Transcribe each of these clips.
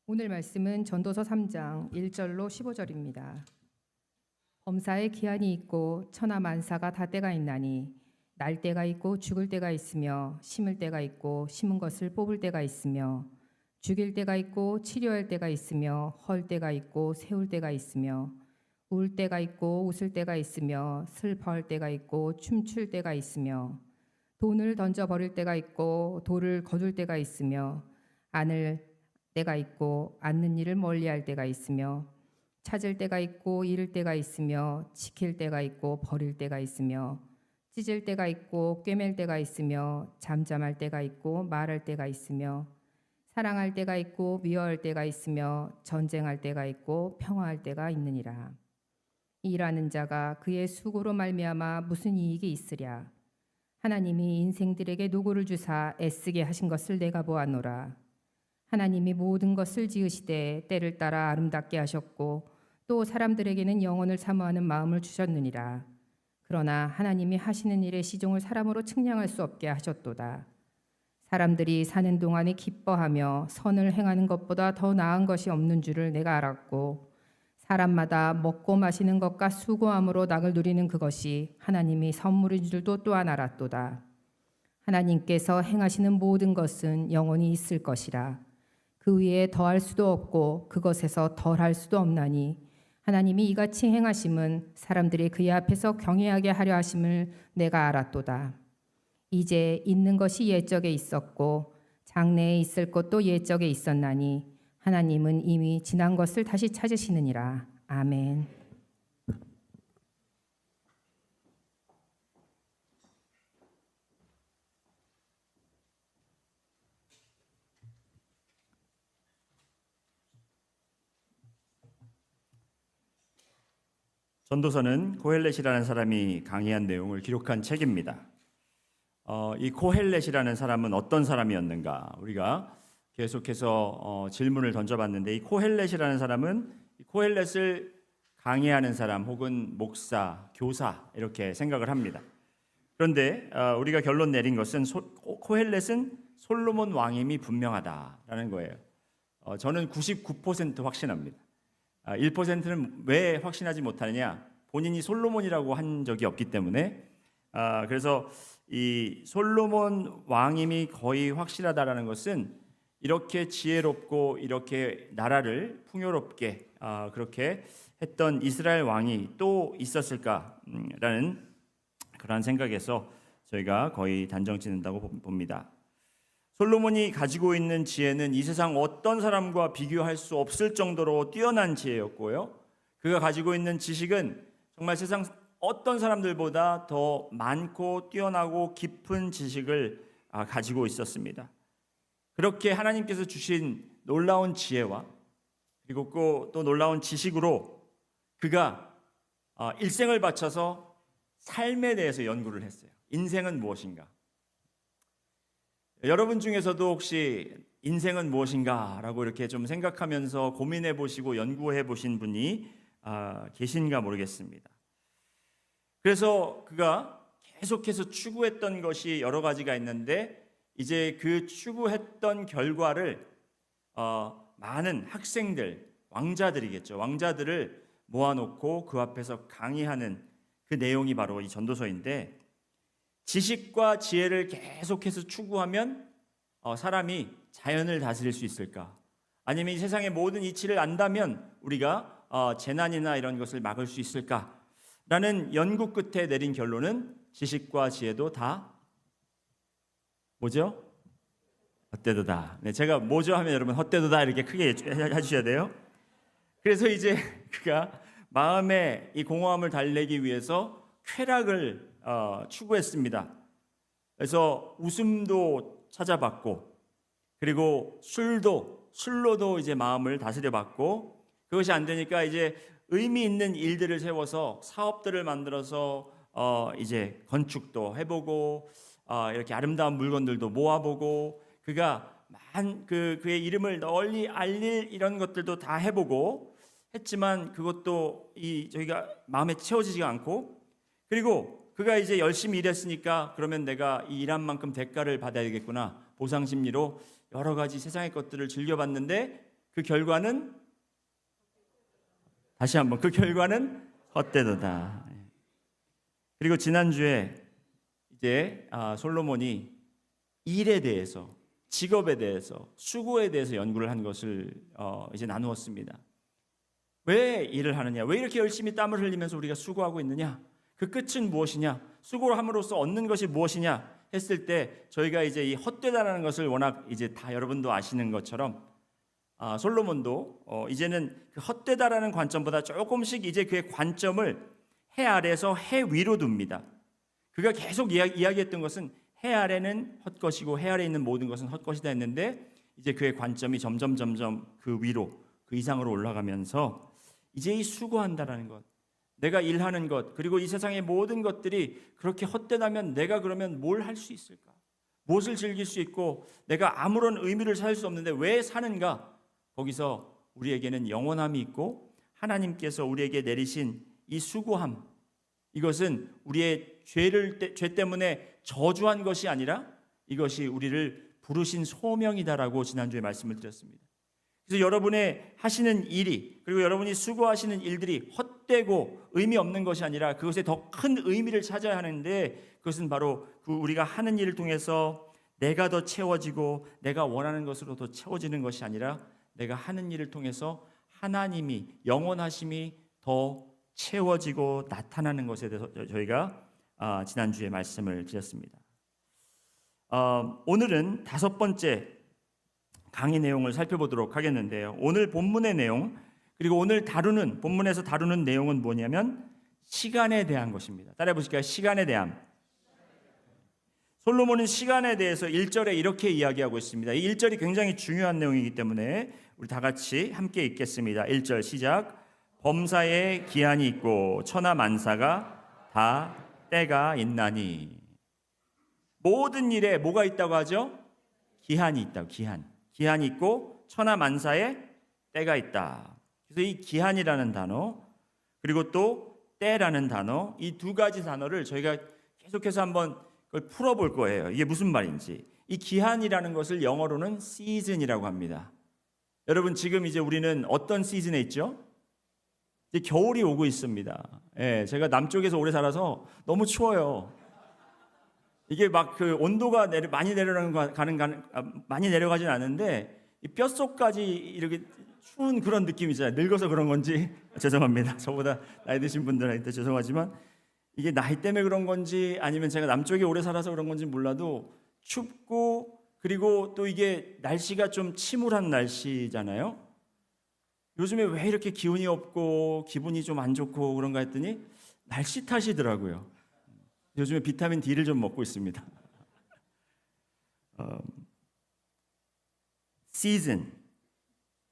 오늘 말씀은 전도서 3장 1절로 15절입니다. 범사에 기한이 있고 천하 만사가 다 때가 있나니 날 때가 있고 죽을 때가 있으며 심을 때가 있고 심은 것을 뽑을 때가 있으며 죽일 때가 있고 치료할 때가 있으며 헐 때가 있고 세울 때가 있으며 울 때가 있고 웃을 때가 있으며 슬퍼할 때가 있고 춤출 때가 있으며 돈을 던져 버릴 때가 있고 돌을 거둘 때가 있으며 안을 때가 있고 앉는 일을 멀리할 때가 있으며 찾을 때가 있고 잃을 때가 있으며 지킬 때가 있고 버릴 때가 있으며 찢을 때가 있고 꿰맬 때가 있으며 잠잠할 때가 있고 말할 때가 있으며 사랑할 때가 있고 미워할 때가 있으며 전쟁할 때가 있고 평화할 때가 있느니라. 일하는 자가 그의 수고로 말미암아 무슨 이익이 있으랴. 하나님이 인생들에게 노고를 주사 애쓰게 하신 것을 내가 보았노라. 하나님이 모든 것을 지으시되 때를 따라 아름답게 하셨고 또 사람들에게는 영혼을 사모하는 마음을 주셨느니라. 그러나 하나님이 하시는 일의 시종을 사람으로 측량할 수 없게 하셨도다. 사람들이 사는 동안에 기뻐하며 선을 행하는 것보다 더 나은 것이 없는 줄을 내가 알았고 사람마다 먹고 마시는 것과 수고함으로 낙을 누리는 그것이 하나님이 선물인 줄도 또한 알았도다. 하나님께서 행하시는 모든 것은 영원히 있을 것이라. 그 위에 더할 수도 없고 그것에서 덜할 수도 없나니 하나님이 이같이 행하심은 사람들이 그의 앞에서 경외하게 하려 하심을 내가 알았도다. 이제 있는 것이 옛적에 있었고 장래에 있을 것도 옛적에 있었나니 하나님은 이미 지난 것을 다시 찾으시느니라. 아멘. 전도서는 고헬렛이라는 사람이 강의한 내용을 기록한 책입니다. 이 고헬렛이라는 사람은 어떤 사람이었는가? 우리가 계속해서 질문을 던져봤는데 이 고헬렛이라는 사람은 고헬렛을 강의하는 사람 혹은 목사, 교사 이렇게 생각을 합니다. 그런데 우리가 결론 내린 것은 고헬렛은 솔로몬 왕임이 분명하다라는 거예요. 저는 99% 확신합니다. 1%는 왜 확신하지 못하느냐? 본인이 솔로몬이라고 한 적이 없기 때문에. 그래서 이 솔로몬 왕임이 거의 확실하다라는 것은 이렇게 지혜롭고 이렇게 나라를 풍요롭게 그렇게 했던 이스라엘 왕이 또 있었을까라는 그러한 생각에서 저희가 거의 단정 짓는다고 봅니다. 솔로몬이 가지고 있는 지혜는 이 세상 어떤 사람과 비교할 수 없을 정도로 뛰어난 지혜였고요. 그가 가지고 있는 지식은 정말 세상 어떤 사람들보다 더 많고 뛰어나고 깊은 지식을 가지고 있었습니다. 그렇게 하나님께서 주신 놀라운 지혜와 그리고 또 놀라운 지식으로 그가 일생을 바쳐서 삶에 대해서 연구를 했어요. 인생은 무엇인가? 여러분 중에서도 혹시 인생은 무엇인가? 라고 이렇게 좀 생각하면서 고민해 보시고 연구해 보신 분이 계신가 모르겠습니다. 그래서 그가 계속해서 추구했던 것이 여러 가지가 있는데 이제 그 추구했던 결과를 많은 학생들, 왕자들이겠죠. 왕자들을 모아놓고 그 앞에서 강의하는 그 내용이 바로 이 전도서인데 지식과 지혜를 계속해서 추구하면 사람이 자연을 다스릴 수 있을까? 아니면 이 세상의 모든 이치를 안다면 우리가 재난이나 이런 것을 막을 수 있을까? 라는 연구 끝에 내린 결론은 지식과 지혜도 다 뭐죠? 헛되도다. 네, 제가 뭐죠 하면 여러분 헛되도다 이렇게 크게 해주셔야 돼요. 그래서 이제 그가 마음의 이 공허함을 달래기 위해서 쾌락을 추구했습니다. 그래서 웃음도 찾아봤고 그리고 술로도 이제 마음을 다스려봤고 그것이 안 되니까 이제 의미 있는 일들을 세워서 사업들을 만들어서 이제 건축도 해보고 이렇게 아름다운 물건들도 모아보고 그가 그의 이름을 널리 알릴 이런 것들도 다 해보고 했지만 그것도 저희가 마음에 채워지지가 않고 그리고 그가 이제 열심히 일했으니까 그러면 내가 이 일한 만큼 대가를 받아야 되겠구나 보상 심리로 여러 가지 세상의 것들을 즐겨봤는데 그 결과는 다시 한번 그 결과는 헛되도다. 그리고 지난주에 이제 솔로몬이 일에 대해서, 직업에 대해서, 수고에 대해서 연구를 한 것을 이제 나누었습니다. 왜 일을 하느냐? 왜 이렇게 열심히 땀을 흘리면서 우리가 수고하고 있느냐? 그 끝은 무엇이냐? 수고를 함으로써 얻는 것이 무엇이냐? 했을 때 저희가 이제 이 헛되다라는 것을 워낙 이제 다 여러분도 아시는 것처럼 솔로몬도 이제는 그 헛되다라는 관점보다 조금씩 이제 그의 관점을 해 아래에서 해 위로 둡니다. 그가 계속 이야기했던 것은 해 아래는 헛것이고 해 아래에 있는 모든 것은 헛것이다 했는데 이제 그의 관점이 점점 그 위로, 그 이상으로 올라가면서 이제 이 수고한다라는 것, 내가 일하는 것, 그리고 이 세상의 모든 것들이 그렇게 헛되다면 내가 그러면 뭘 할 수 있을까? 무엇을 즐길 수 있고 내가 아무런 의미를 찾을 수 없는데 왜 사는가? 거기서 우리에게는 영원함이 있고 하나님께서 우리에게 내리신 이 수고함, 이것은 우리의 죄 때문에 저주한 것이 아니라 이것이 우리를 부르신 소명이다라고 지난주에 말씀을 드렸습니다. 그래서 여러분의 하시는 일이, 그리고 여러분이 수고하시는 일들이 헛되고 의미 없는 것이 아니라 그것에 더 큰 의미를 찾아야 하는데, 그것은 바로 우리가 하는 일을 통해서 내가 더 채워지고 내가 원하는 것으로 더 채워지는 것이 아니라 내가 하는 일을 통해서 하나님이, 영원하심이 더 채워지고 나타나는 것에 대해서 저희가 지난주에 말씀을 드렸습니다. 오늘은 5번째 강의 내용을 살펴보도록 하겠는데요. 오늘 본문의 내용, 그리고 오늘 본문에서 다루는 내용은 뭐냐면 시간에 대한 것입니다. 따라해 보실까요? 시간에 대함. 솔로몬은 시간에 대해서 1절에 이렇게 이야기하고 있습니다. 이 1절이 굉장히 중요한 내용이기 때문에 우리 다 같이 함께 읽겠습니다. 1절 시작. 범사에 기한이 있고 천하 만사가 다 때가 있나니. 모든 일에 뭐가 있다고 하죠? 기한이 있다고. 기한이 있고 천하 만사에 때가 있다. 그래서 이 기한이라는 단어, 그리고 또 때라는 단어, 이 두 가지 단어를 저희가 계속해서 한번 그걸 풀어볼 거예요. 이게 무슨 말인지. 이 기한이라는 것을 영어로는 season이라고 합니다. 여러분, 지금 이제 우리는 어떤 시즌에 있죠? 이제 겨울이 오고 있습니다. 예, 제가 남쪽에서 오래 살아서 너무 추워요. 이게 막 그 온도가 많이 내려가진 않는데 이 뼛속까지 이렇게 추운 그런 느낌이잖아요. 늙어서 그런 건지 죄송합니다. 저보다 나이 드신 분들한테 죄송하지만 이게 나이 때문에 그런 건지 아니면 제가 남쪽에 오래 살아서 그런 건지 몰라도 춥고, 그리고 또 이게 날씨가 좀 침울한 날씨잖아요. 요즘에 왜 이렇게 기운이 없고 기분이 좀 안 좋고 그런가 했더니 날씨 탓이더라고요. 요즘에 비타민 D를 좀 먹고 있습니다. 시즌,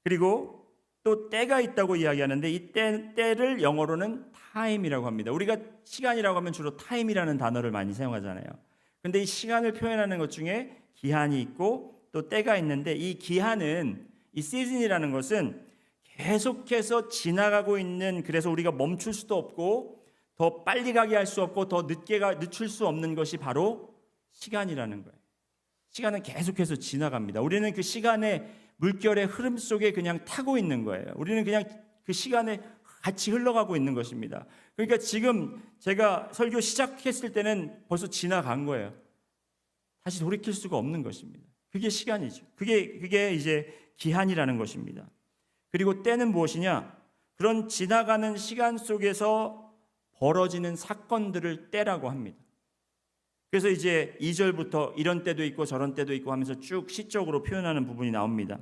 그리고 또 때가 있다고 이야기하는데 이 때를 영어로는 타임이라고 합니다. 우리가 시간이라고 하면 주로 타임이라는 단어를 많이 사용하잖아요. 근데 이 시간을 표현하는 것 중에 기한이 있고 또 때가 있는데, 이 기한은, 이 시즌이라는 것은 계속해서 지나가고 있는, 그래서 우리가 멈출 수도 없고 더 빨리 가게 할 수 없고 더 늦출 수 없는 것이 바로 시간이라는 거예요. 시간은 계속해서 지나갑니다. 우리는 그 시간의 물결의 흐름 속에 그냥 타고 있는 거예요. 우리는 그냥 그 시간에 같이 흘러가고 있는 것입니다. 그러니까 지금 제가 설교 시작했을 때는 벌써 지나간 거예요. 다시 돌이킬 수가 없는 것입니다. 그게 시간이죠. 그게 이제 기한이라는 것입니다. 그리고 때는 무엇이냐? 그런 지나가는 시간 속에서 벌어지는 사건들을 때라고 합니다. 그래서 이제 2절부터 이런 때도 있고 저런 때도 있고 하면서 쭉 시적으로 표현하는 부분이 나옵니다.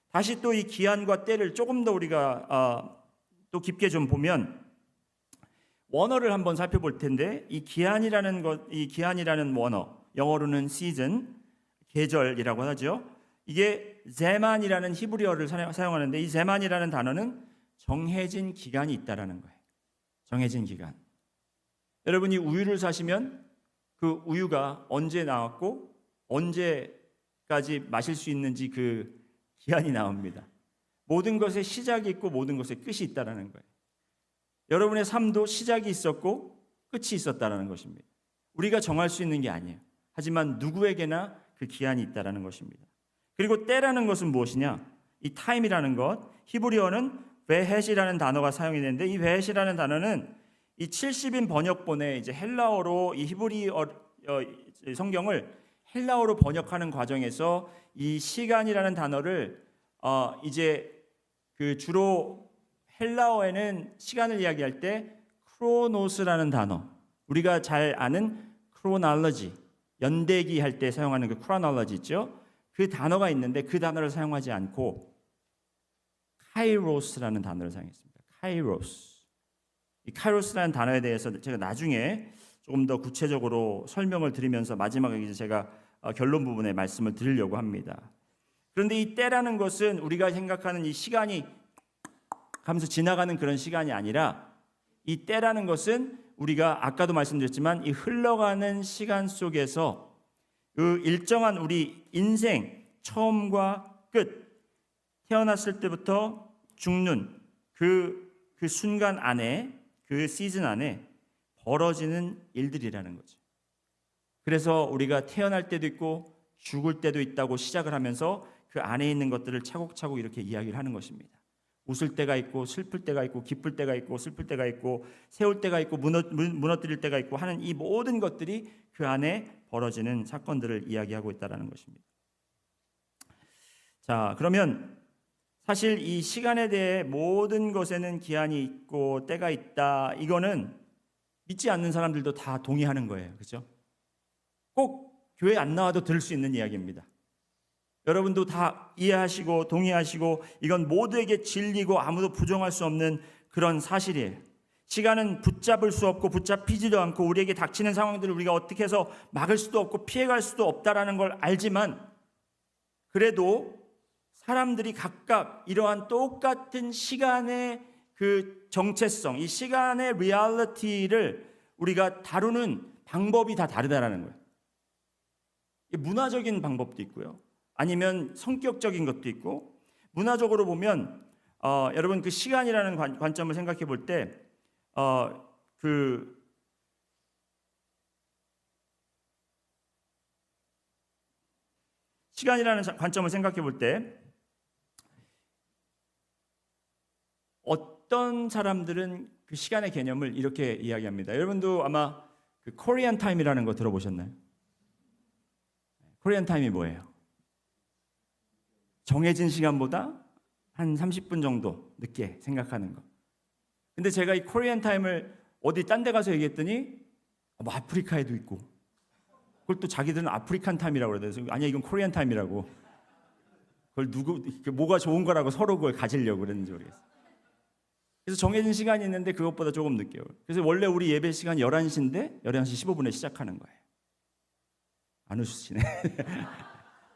다시 또 이 기한과 때를 조금 더 우리가 또 깊게 좀 보면 원어를 한번 살펴볼 텐데, 이 기한이라는 원어, 영어로는 season, 계절이라고 하죠. 이게 제만이라는 히브리어를 사용하는데, 이 제만이라는 단어는 정해진 기간이 있다라는 거예요. 정해진 기간. 여러분이 우유를 사시면 그 우유가 언제 나왔고 언제까지 마실 수 있는지 그 기한이 나옵니다. 모든 것에 시작이 있고 모든 것에 끝이 있다라는 거예요. 여러분의 삶도 시작이 있었고 끝이 있었다라는 것입니다. 우리가 정할 수 있는 게 아니에요. 하지만 누구에게나 그 기한이 있다라는 것입니다. 그리고 때라는 것은 무엇이냐? 이 타임이라는 것, 히브리어는 베헷이라는 단어가 사용이 되는데 이 베헷이라는 단어는 이 70인 번역본에 이제 헬라어로 이 히브리어 성경을 헬라어로 번역하는 과정에서 이 시간이라는 단어를 이제 그 주로 헬라어에는 시간을 이야기할 때 크로노스라는 단어, 우리가 잘 아는 크로날러지, 연대기 할 때 사용하는 그 크로날러지 있죠? 그 단어가 있는데 그 단어를 사용하지 않고 카이로스라는 단어를 사용했습니다. 카이로스. 이 카이로스라는 단어에 대해서 제가 나중에 조금 더 구체적으로 설명을 드리면서 마지막에 이제 제가 결론 부분에 말씀을 드리려고 합니다. 그런데 이 때라는 것은 우리가 생각하는 이 시간이 하면서 지나가는 그런 시간이 아니라 이 때라는 것은 우리가 아까도 말씀드렸지만 이 흘러가는 시간 속에서 그 일정한 우리 인생 처음과 끝, 태어났을 때부터 죽는 그 순간 안에, 그 시즌 안에 벌어지는 일들이라는 거죠. 그래서 우리가 태어날 때도 있고 죽을 때도 있다고 시작을 하면서 그 안에 있는 것들을 차곡차곡 이렇게 이야기를 하는 것입니다. 웃을 때가 있고 슬플 때가 있고 기쁠 때가 있고 슬플 때가 있고 세울 때가 있고 무너뜨릴 때가 있고 하는 이 모든 것들이 그 안에 벌어지는 사건들을 이야기하고 있다는 것입니다. 자, 그러면 사실 이 시간에 대해 모든 것에는 기한이 있고 때가 있다. 이거는 믿지 않는 사람들도 다 동의하는 거예요. 그렇죠? 꼭 교회 안 나와도 들을 수 있는 이야기입니다. 여러분도 다 이해하시고 동의하시고 이건 모두에게 진리고 아무도 부정할 수 없는 그런 사실이에요. 시간은 붙잡을 수 없고 붙잡히지도 않고 우리에게 닥치는 상황들을 우리가 어떻게 해서 막을 수도 없고 피해갈 수도 없다라는 걸 알지만 그래도 사람들이 각각 이러한 똑같은 시간의 그 정체성, 이 시간의 리얼리티를 우리가 다루는 방법이 다 다르다라는 거예요. 문화적인 방법도 있고요. 아니면 성격적인 것도 있고 문화적으로 보면 여러분 그 시간이라는 관점을 생각해 볼 때 그 시간이라는 관점을 생각해 볼 때 어떤 사람들은 그 시간의 개념을 이렇게 이야기합니다. 여러분도 아마 그 코리안 타임이라는 거 들어보셨나요? 코리안 타임이 뭐예요? 정해진 시간보다 한 30분 정도 늦게 생각하는 거. 근데 제가 이 코리안 타임을 어디 딴 데 가서 얘기했더니 뭐 아프리카에도 있고 그걸 또 자기들은 아프리칸 타임이라고 그러더라고요. 아니야 이건 코리안 타임이라고. 그걸 뭐가 좋은 거라고 서로 그걸 가지려고 그랬는지 모르겠어요. 그래서 정해진 시간이 있는데 그것보다 조금 늦게. 그래서 원래 우리 예배 시간 11시인데 11시 15분에 시작하는 거예요. 안 웃으시네.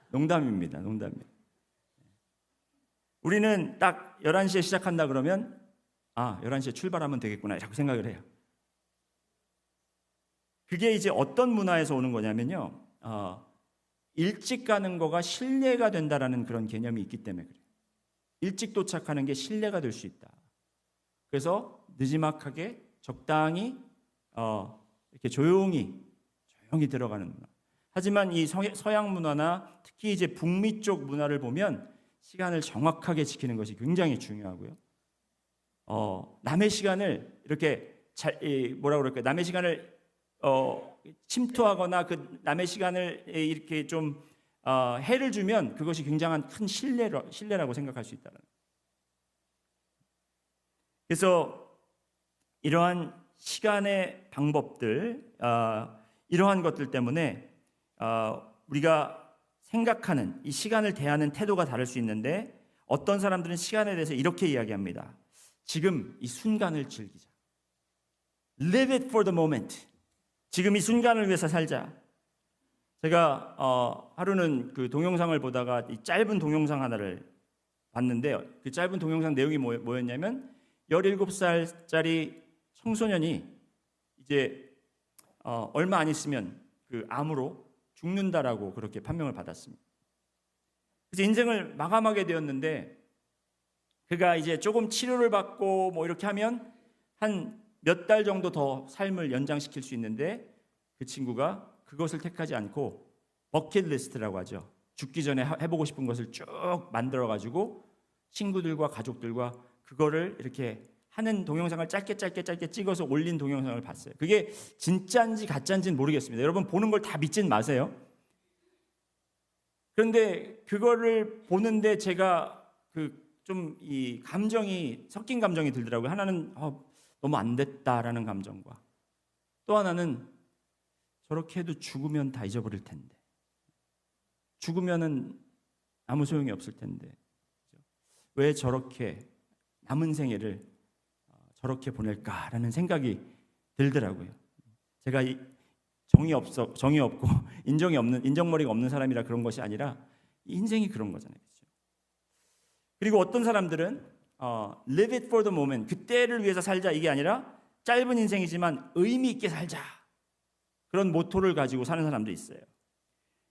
농담입니다. 농담입니다. 우리는 딱 11시에 시작한다 그러면 11시에 출발하면 되겠구나 자꾸 생각을 해요. 그게 이제 어떤 문화에서 오는 거냐면요. 일찍 가는 거가 신뢰가 된다라는 그런 개념이 있기 때문에 그래요. 일찍 도착하는 게 신뢰가 될 수 있다. 그래서 느지막하게 적당히 이렇게 조용히 들어가는 문화. 하지만 이 서양 문화나 특히 이제 북미 쪽 문화를 보면 시간을 정확하게 지키는 것이 굉장히 중요하고요. 남의 시간을 이렇게 남의 시간을 침투하거나 그 남의 시간을 이렇게 좀 해를 주면 그것이 굉장한 큰 신뢰라고 생각할 수 있다는. 그래서 이러한 시간의 방법들, 이러한 것들 때문에 우리가 생각하는 이 시간을 대하는 태도가 다를 수 있는데 어떤 사람들은 시간에 대해서 이렇게 이야기합니다. 지금 이 순간을 즐기자. Live it for the moment. 지금 이 순간을 위해서 살자. 제가 하루는 그 동영상을 보다가 이 짧은 동영상 하나를 봤는데 그 짧은 동영상 내용이 뭐였냐면 17살짜리 청소년이 이제 얼마 안 있으면 그 암으로 죽는다라고 그렇게 판명을 받았습니다. 그래서 인생을 마감하게 되었는데 그가 이제 조금 치료를 받고 뭐 이렇게 하면 한 몇 달 정도 더 삶을 연장시킬 수 있는데 그 친구가 그것을 택하지 않고 버킷리스트라고 하죠. 죽기 전에 해보고 싶은 것을 쭉 만들어가지고 친구들과 가족들과 그거를 이렇게 하는 동영상을 짧게 찍어서 올린 동영상을 봤어요. 그게 진짜인지 가짜인지는 모르겠습니다. 여러분 보는 걸 다 믿진 마세요. 그런데 그거를 보는데 제가 좀 이 감정이 섞인 감정이 들더라고요. 하나는 너무 안 됐다라는 감정과 또 하나는 저렇게 해도 죽으면 다 잊어버릴 텐데, 죽으면은 아무 소용이 없을 텐데 왜 저렇게 남은 생애를 저렇게 보낼까라는 생각이 들더라고요. 제가 정이 없고 인정머리가 없는 사람이라 그런 것이 아니라 인생이 그런 거잖아요. 그렇죠? 그리고 어떤 사람들은 live it for the moment, 그때를 위해서 살자, 이게 아니라 짧은 인생이지만 의미 있게 살자, 그런 모토를 가지고 사는 사람도 있어요.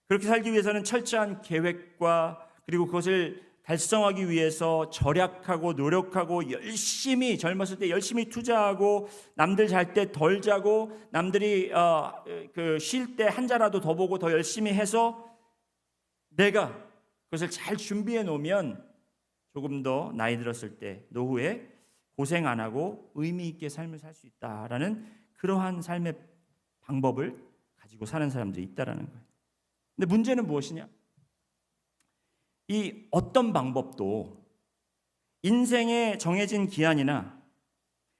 그렇게 살기 위해서는 철저한 계획과 그리고 그것을 달성하기 위해서 절약하고 노력하고 열심히, 젊었을 때 열심히 투자하고 남들 잘 때 덜 자고 남들이 쉴 때 한 자라도 더 보고 더 열심히 해서 내가 그것을 잘 준비해 놓으면 조금 더 나이 들었을 때 노후에 고생 안 하고 의미 있게 삶을 살 수 있다라는 그러한 삶의 방법을 가지고 사는 사람들이 있다라는 거예요. 근데 문제는 무엇이냐? 이 어떤 방법도 인생의 정해진 기한이나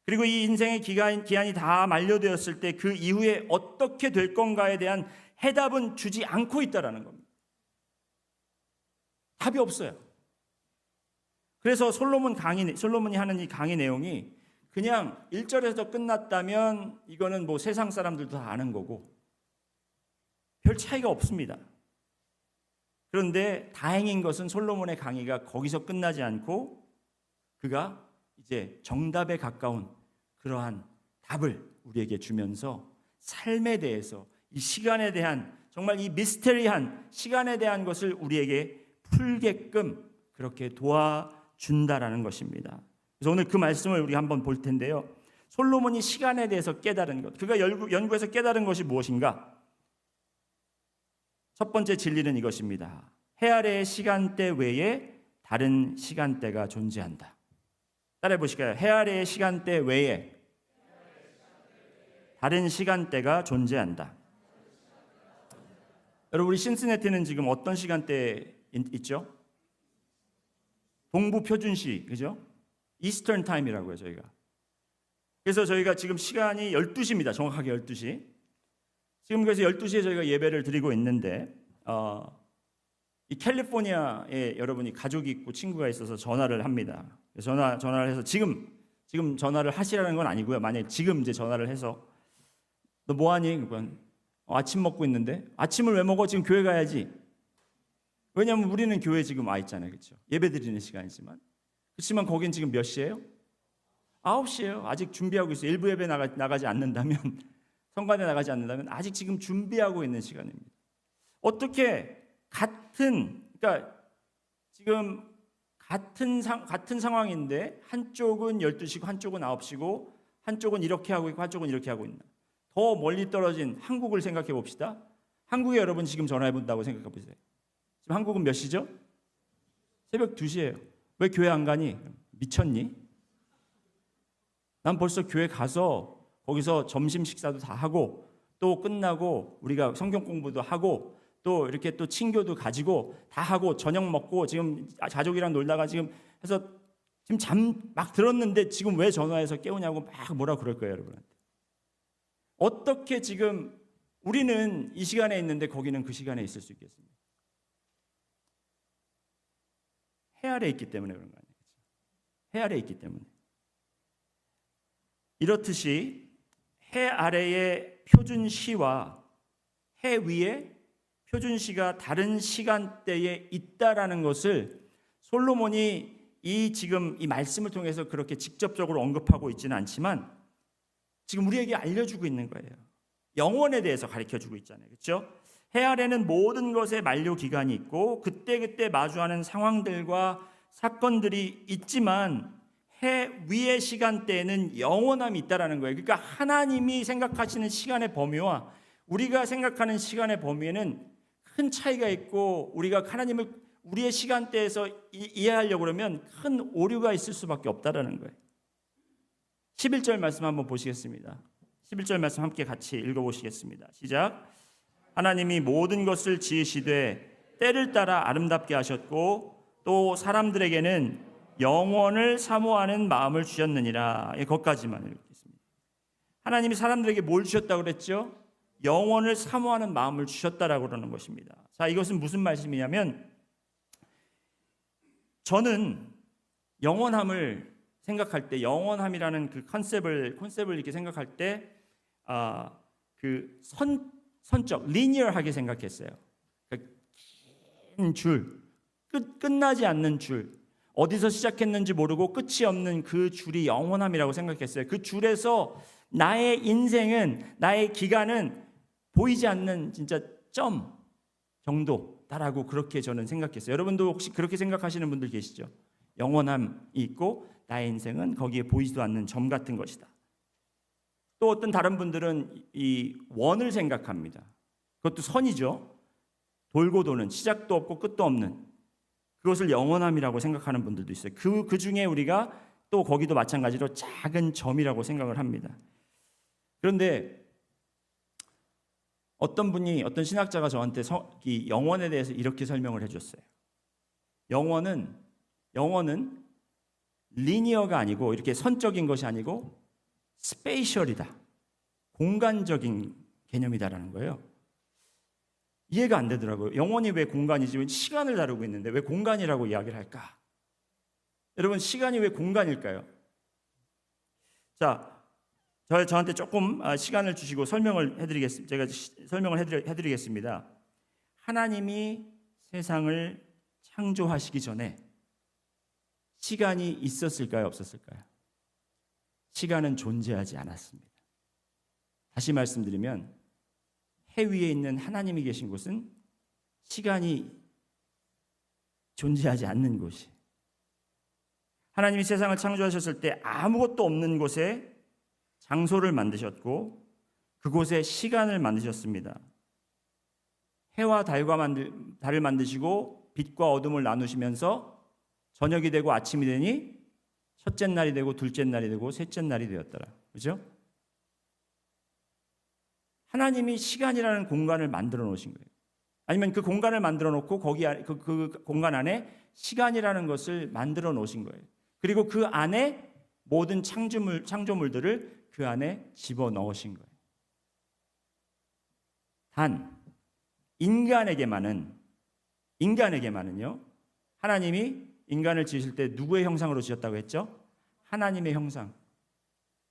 그리고 이 인생의 기한이 다 만료되었을 때 그 이후에 어떻게 될 건가에 대한 해답은 주지 않고 있다라는 겁니다. 답이 없어요. 그래서 솔로몬이 하는 이 강의 내용이 그냥 1절에서 끝났다면 이거는 뭐 세상 사람들도 다 아는 거고 별 차이가 없습니다. 그런데 다행인 것은 솔로몬의 강의가 거기서 끝나지 않고 그가 이제 정답에 가까운 그러한 답을 우리에게 주면서 삶에 대해서, 이 시간에 대한, 정말 이 미스테리한 시간에 대한 것을 우리에게 풀게끔 그렇게 도와준다라는 것입니다. 그래서 오늘 그 말씀을 우리 한번 볼 텐데요. 솔로몬이 시간에 대해서 깨달은 것, 그가 연구해서 깨달은 것이 무엇인가? 첫 번째 진리는 이것입니다. 해 아래의 시간대 외에 다른 시간대가 존재한다. 따라해 보실까요? 해 아래의 시간대 외에 다른 시간대가 존재한다. 여러분, 우리 신스네티는 지금 어떤 시간대에 있죠? 동부 표준시, 그죠? 이스턴 타임이라고요, 저희가. 그래서 저희가 지금 시간이 12시입니다. 정확하게 12시. 지금 그래서 12시에 저희가 예배를 드리고 있는데 이 캘리포니아에 여러분이 가족이 있고 친구가 있어서 전화를 합니다. 전화를 해서 지금 전화를 하시라는 건 아니고요. 만약에 지금 이제 전화를 해서 너 뭐하니? 그건 아침 먹고 있는데. 아침을 왜 먹어? 지금 교회 가야지. 왜냐하면 우리는 교회 지금 와 있잖아요, 그렇죠? 예배 드리는 시간이지만. 그렇지만 거긴 지금 몇 시예요? 9시예요. 아직 준비하고 있어요. 일부 예배 나가지 않는다면, 성관에 나가지 않는다면 아직 지금 준비하고 있는 시간입니다. 어떻게 그러니까 지금 같은 상황인데 한쪽은 12시고 한쪽은 9시고 한쪽은 이렇게 하고 있고 한쪽은 이렇게 하고 있나? 더 멀리 떨어진 한국을 생각해 봅시다. 한국에 여러분 지금 전화해 본다고 생각해 보세요. 지금 한국은 몇 시죠? 새벽 2시예요. 왜 교회 안 가니? 미쳤니? 난 벌써 교회 가서 거기서 점심 식사도 다 하고 또 끝나고 우리가 성경 공부도 하고 또 이렇게 또 친교도 가지고 다 하고 저녁 먹고 지금 가족이랑 놀다가 지금 해서 지금 잠 막 들었는데 지금 왜 전화해서 깨우냐고 막 뭐라 그럴 거예요, 여러분한테. 어떻게 지금 우리는 이 시간에 있는데 거기는 그 시간에 있을 수 있겠습니까? 해 아래 있기 때문에 그런 거 아니에요. 해 아래 있기 때문에. 이렇듯이 해 아래의 표준시와 해 위에 표준시가 다른 시간대에 있다라는 것을 솔로몬이 지금 이 말씀을 통해서 그렇게 직접적으로 언급하고 있지는 않지만 지금 우리에게 알려주고 있는 거예요. 영원에 대해서 가르쳐주고 있잖아요, 그렇죠? 해 아래는 모든 것의 만료 기간이 있고 그때그때 마주하는 상황들과 사건들이 있지만 해 위의 시간대에는 영원함이 있다라는 거예요. 그러니까 하나님이 생각하시는 시간의 범위와 우리가 생각하는 시간의 범위에는 큰 차이가 있고 우리가 하나님을 우리의 시간대에서 이해하려고 그러면 큰 오류가 있을 수밖에 없다라는 거예요. 11절 말씀 한번 보시겠습니다. 11절 말씀 함께 같이 읽어보시겠습니다. 시작. 하나님이 모든 것을 지으시되 때를 따라 아름답게 하셨고 또 사람들에게는 영원을 사모하는 마음을 주셨느니라. 거기까지만 읽겠습니다. 하나님이 사람들에게 뭘 주셨다고 그랬죠? 영원을 사모하는 마음을 주셨다라고 그러는 것입니다. 자, 이것은 무슨 말씀이냐면 저는 영원함을 생각할 때 영원함이라는 그 컨셉을 이렇게 생각할 때 그 선적 리니어하게 생각했어요. 그러니까 긴 줄, 끝나지 않는 줄, 어디서 시작했는지 모르고 끝이 없는 그 줄이 영원함이라고 생각했어요. 그 줄에서 나의 인생은, 나의 기간은 보이지 않는 진짜 점 정도다라고 그렇게 저는 생각했어요. 여러분도 혹시 그렇게 생각하시는 분들 계시죠? 영원함이 있고 나의 인생은 거기에 보이지도 않는 점 같은 것이다. 또 어떤 다른 분들은 이 원을 생각합니다. 그것도 선이죠. 돌고 도는, 시작도 없고 끝도 없는, 그것을 영원함이라고 생각하는 분들도 있어요. 그 중에 우리가 또 거기도 마찬가지로 작은 점이라고 생각을 합니다. 그런데 어떤 신학자가 저한테 이 영원에 대해서 이렇게 설명을 해줬어요. 영원은 리니어가 아니고 이렇게 선적인 것이 아니고 스페이셜이다. 공간적인 개념이다라는 거예요. 이해가 안 되더라고요. 영원이 왜 공간이지? 시간을 다루고 있는데 왜 공간이라고 이야기를 할까? 여러분, 시간이 왜 공간일까요? 자, 저한테 조금 시간을 주시고 제가 설명을 해드리겠습니다. 하나님이 세상을 창조하시기 전에 시간이 있었을까요? 없었을까요? 시간은 존재하지 않았습니다. 다시 말씀드리면 해 위에 있는 하나님이 계신 곳은 시간이 존재하지 않는 곳이. 하나님이 세상을 창조하셨을 때 아무것도 없는 곳에 장소를 만드셨고 그곳에 시간을 만드셨습니다. 해와 달을 만드시고 빛과 어둠을 나누시면서 저녁이 되고 아침이 되니 첫째 날이 되고 둘째 날이 되고 셋째 날이 되었더라. 그렇죠? 하나님이 시간이라는 공간을 만들어 놓으신 거예요. 아니면 그 공간을 만들어 놓고 거기 그 공간 안에 시간이라는 것을 만들어 놓으신 거예요. 그리고 그 안에 모든 창조물들을 그 안에 집어 넣으신 거예요. 단 인간에게만은요, 하나님이 인간을 지으실 때 누구의 형상으로 지었다고 했죠? 하나님의 형상.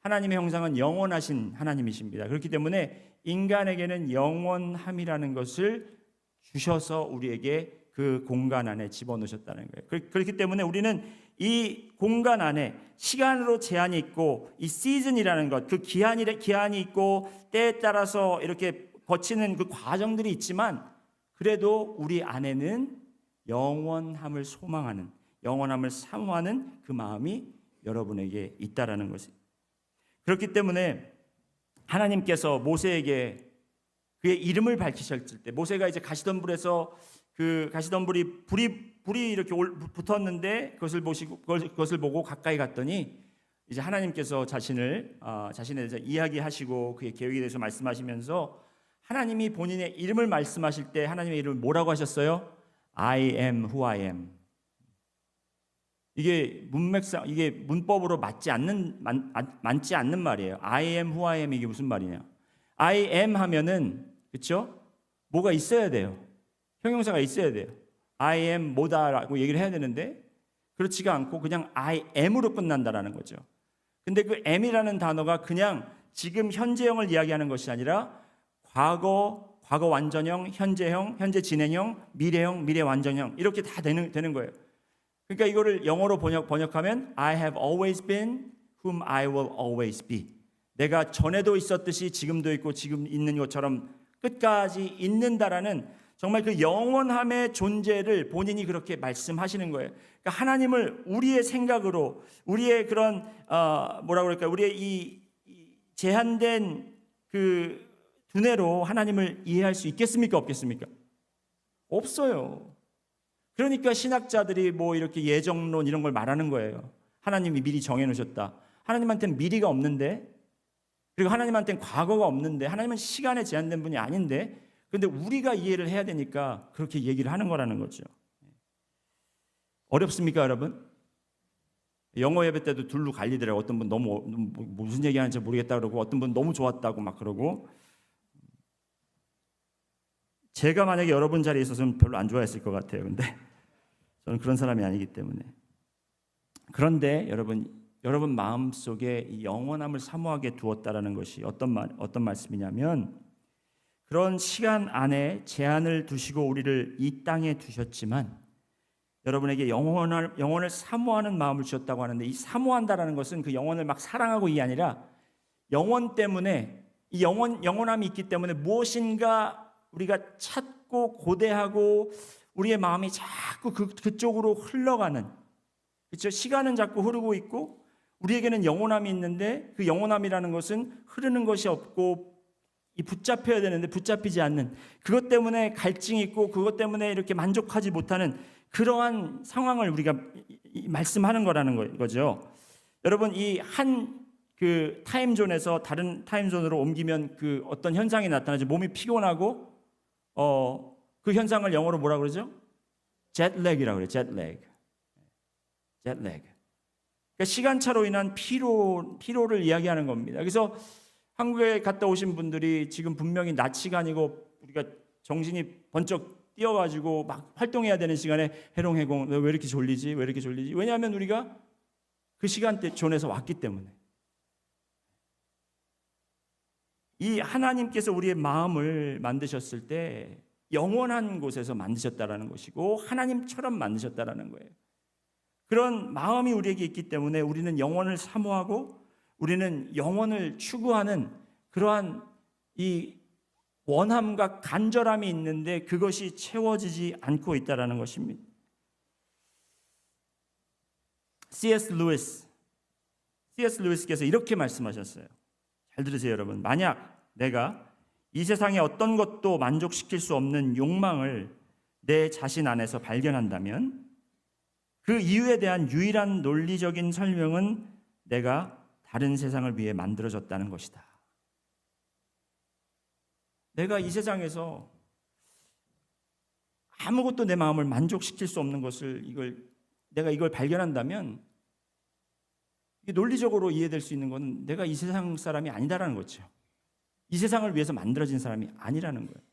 하나님의 형상은 영원하신 하나님이십니다. 그렇기 때문에 인간에게는 영원함이라는 것을 주셔서 우리에게 그 공간 안에 집어넣으셨다는 거예요. 그렇기 때문에 우리는 이 공간 안에 시간으로 제한이 있고 이 시즌이라는 것, 그 기한이 있고 때에 따라서 이렇게 거치는 그 과정들이 있지만 그래도 우리 안에는 영원함을 소망하는, 영원함을 사모하는 그 마음이 여러분에게 있다라는 것이. 그렇기 때문에 하나님께서 모세에게 그의 이름을 밝히셨을 때, 모세가 이제 가시덤불에서 그 가시덤불이 불이 이렇게 붙었는데 그것을 보고 가까이 갔더니 이제 하나님께서 자신에 대해서 이야기하시고 그의 계획에 대해서 말씀하시면서 하나님이 본인의 이름을 말씀하실 때 하나님의 이름을 뭐라고 하셨어요? I am who I am. 이게 문법으로 맞지 않는 말이에요. I am who I am 이게 무슨 말이냐? I am 하면은 그렇죠? 뭐가 있어야 돼요. 형용사가 있어야 돼요. I am 뭐다라고 얘기를 해야 되는데 그렇지가 않고 그냥 I am으로 끝난다라는 거죠. 근데 그 am이라는 단어가 그냥 지금 현재형을 이야기하는 것이 아니라 과거 완전형, 현재형, 현재 진행형, 미래형, 미래 완전형 이렇게 다 되는 거예요. 그러니까 이거를 영어로 번역하면 I have always been whom I will always be. 내가 전에도 있었듯이 지금도 있고 지금 있는 것처럼 끝까지 있는다라는 정말 그 영원함의 존재를 본인이 그렇게 말씀하시는 거예요. 그러니까 하나님을 우리의 생각으로, 우리의 그런 우리의 이 제한된 그 두뇌로 하나님을 이해할 수 있겠습니까? 없겠습니까? 없어요. 그러니까 신학자들이 뭐 이렇게 예정론 이런 걸 말하는 거예요. 하나님이 미리 정해놓으셨다. 하나님한테는 미리가 없는데, 그리고 하나님한테는 과거가 없는데, 하나님은 시간에 제한된 분이 아닌데, 그런데 우리가 이해를 해야 되니까 그렇게 얘기를 하는 거라는 거죠. 어렵습니까, 여러분? 영어 예배 때도 둘로 갈리더라고요. 어떤 분 너무 무슨 얘기하는지 모르겠다 그러고, 어떤 분 너무 좋았다고 막 그러고. 제가 만약에 여러분 자리에 있었으면 별로 안 좋아했을 것 같아요. 근데 저는 그런 사람이 아니기 때문에. 그런데 여러분 마음속에 이 영원함을 사모하게 두었다라는 것이 어떤 말씀이냐면, 그런 시간 안에 제한을 두시고 우리를 이 땅에 두셨지만 여러분에게 영혼을 사모하는 마음을 주셨다고 하는데, 이 사모한다라는 것은 그 영혼을 막 사랑하고 이게 아니라 영혼 때문에, 이 영원함이 있기 때문에 무엇인가 우리가 찾고 고대하고 우리의 마음이 자꾸 그쪽으로 흘러가는, 그렇죠? 시간은 자꾸 흐르고 있고 우리에게는 영원함이 있는데, 그 영원함이라는 것은 흐르는 것이 없고 붙잡혀야 되는데 붙잡히지 않는, 그것 때문에 갈증이 있고 그것 때문에 이렇게 만족하지 못하는 그러한 상황을 우리가 말씀하는 거라는 거죠. 여러분, 이 한 그 타임존에서 다른 타임존으로 옮기면 그 어떤 현상이 나타나죠. 몸이 피곤하고 그 현상을 영어로 뭐라 그러죠? jetlag이라고 그래요. jetlag. 그러니까 시간차로 인한 피로를 이야기하는 겁니다. 그래서 한국에 갔다 오신 분들이 지금 분명히 낮 시간이고 우리가 정신이 번쩍 뛰어가지고 막 활동해야 되는 시간에 해롱해공, 왜 이렇게 졸리지? 왜 이렇게 졸리지? 왜냐하면 우리가 그 시간대 존에서 왔기 때문에. 이 하나님께서 우리의 마음을 만드셨을 때 영원한 곳에서 만드셨다라는 것이고 하나님처럼 만드셨다라는 거예요. 그런 마음이 우리에게 있기 때문에 우리는 영원을 사모하고 우리는 영원을 추구하는 그러한 이 원함과 간절함이 있는데 그것이 채워지지 않고 있다라는 것입니다. C.S. 루이스께서 이렇게 말씀하셨어요. 잘 들으세요, 여러분. 만약 내가 이 세상의 어떤 것도 만족시킬 수 없는 욕망을 내 자신 안에서 발견한다면 그 이유에 대한 유일한 논리적인 설명은 내가 다른 세상을 위해 만들어졌다는 것이다. 내가 이 세상에서 아무것도 내 마음을 만족시킬 수 없는 것을 내가 이걸 발견한다면 이게 논리적으로 이해될 수 있는 것은 내가 이 세상 사람이 아니다라는 거죠. 이 세상을 위해서 만들어진 사람이 아니라는 거예요.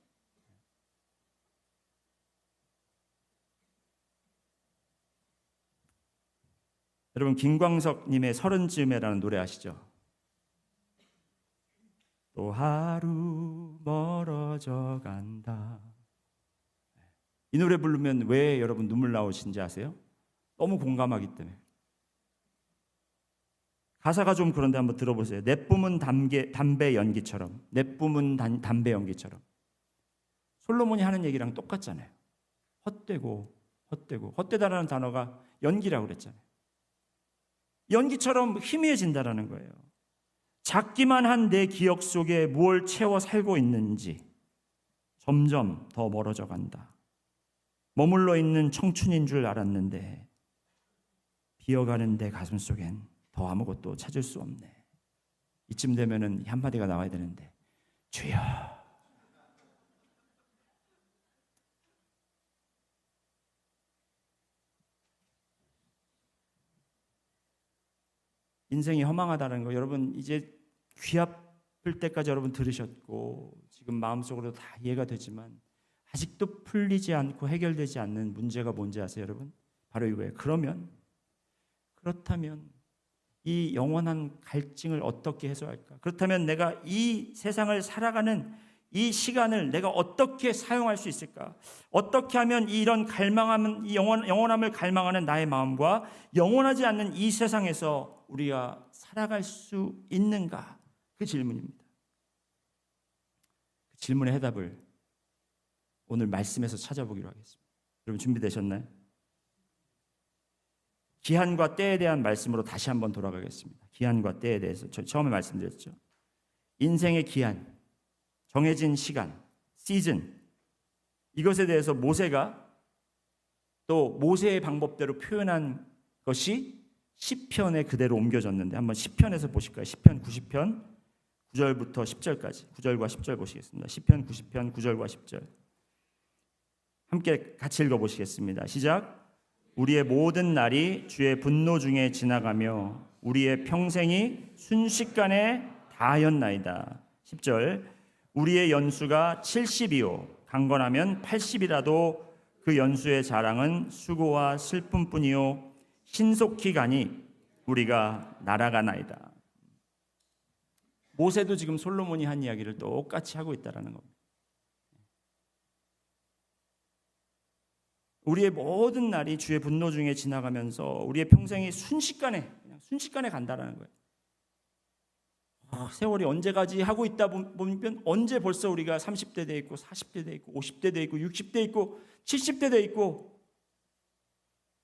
여러분, 김광석님의 서른쯤에라는 노래 아시죠? 또 하루 멀어져 간다. 이 노래 부르면 왜 여러분 눈물 나오신지 아세요? 너무 공감하기 때문에. 가사가 좀 그런데 한번 들어보세요. 내뿜은 담배 연기처럼, 내뿜은 담배 연기처럼. 솔로몬이 하는 얘기랑 똑같잖아요. 헛되다라는 단어가 연기라고 그랬잖아요. 연기처럼 희미해진다라는 거예요. 작기만 한 내 기억 속에 무엇을 채워 살고 있는지 점점 더 멀어져 간다. 머물러 있는 청춘인 줄 알았는데 비어가는 내 가슴 속엔 더 아무것도 찾을 수 없네. 이쯤 되면은 한마디가 나와야 되는데, 주여. 인생이 허망하다는 거 여러분 이제 귀 아플 때까지 여러분 들으셨고 지금 마음속으로 다 이해가 되지만 아직도 풀리지 않고 해결되지 않는 문제가 뭔지 아세요, 여러분? 바로 이거예요. 그렇다면 이 영원한 갈증을 어떻게 해소할까? 그렇다면 내가 이 세상을 살아가는 이 시간을 내가 어떻게 사용할 수 있을까? 어떻게 하면 이런 갈망하는 이 영원함을 갈망하는 나의 마음과 영원하지 않는 이 세상에서 우리가 살아갈 수 있는가? 그 질문입니다. 그 질문의 해답을 오늘 말씀에서 찾아보기로 하겠습니다. 여러분 준비되셨나요? 기한과 때에 대한 말씀으로 다시 한번 돌아가겠습니다. 기한과 때에 대해서 처음에 말씀드렸죠. 인생의 기한, 정해진 시간, 시즌, 이것에 대해서 모세가 또 모세의 방법대로 표현한 것이 시편에 그대로 옮겨졌는데 한번 시편에서 보실까요? 시편 90편 9절부터 10절까지 9절과 10절 보시겠습니다. 시편 90편 9절과 10절 함께 같이 읽어보시겠습니다. 시작. 우리의 모든 날이 주의 분노 중에 지나가며 우리의 평생이 순식간에 다하였나이다. 10절. 우리의 연수가 70이요 강건하면 80이라도 그 연수의 자랑은 수고와 슬픔뿐이요 신속히 가니 우리가 날아가나이다. 모세도 지금 솔로몬이 한 이야기를 똑같이 하고 있다는 겁니다. 우리의 모든 날이 주의 분노 중에 지나가면서 우리의 평생이 순식간에 간다라는 거예요. 세월이 언제 가지 하고 있다 보면 언제 벌써 우리가 30대 돼 있고 40대 돼 있고 50대 돼 있고 60대 있고 70대 돼 있고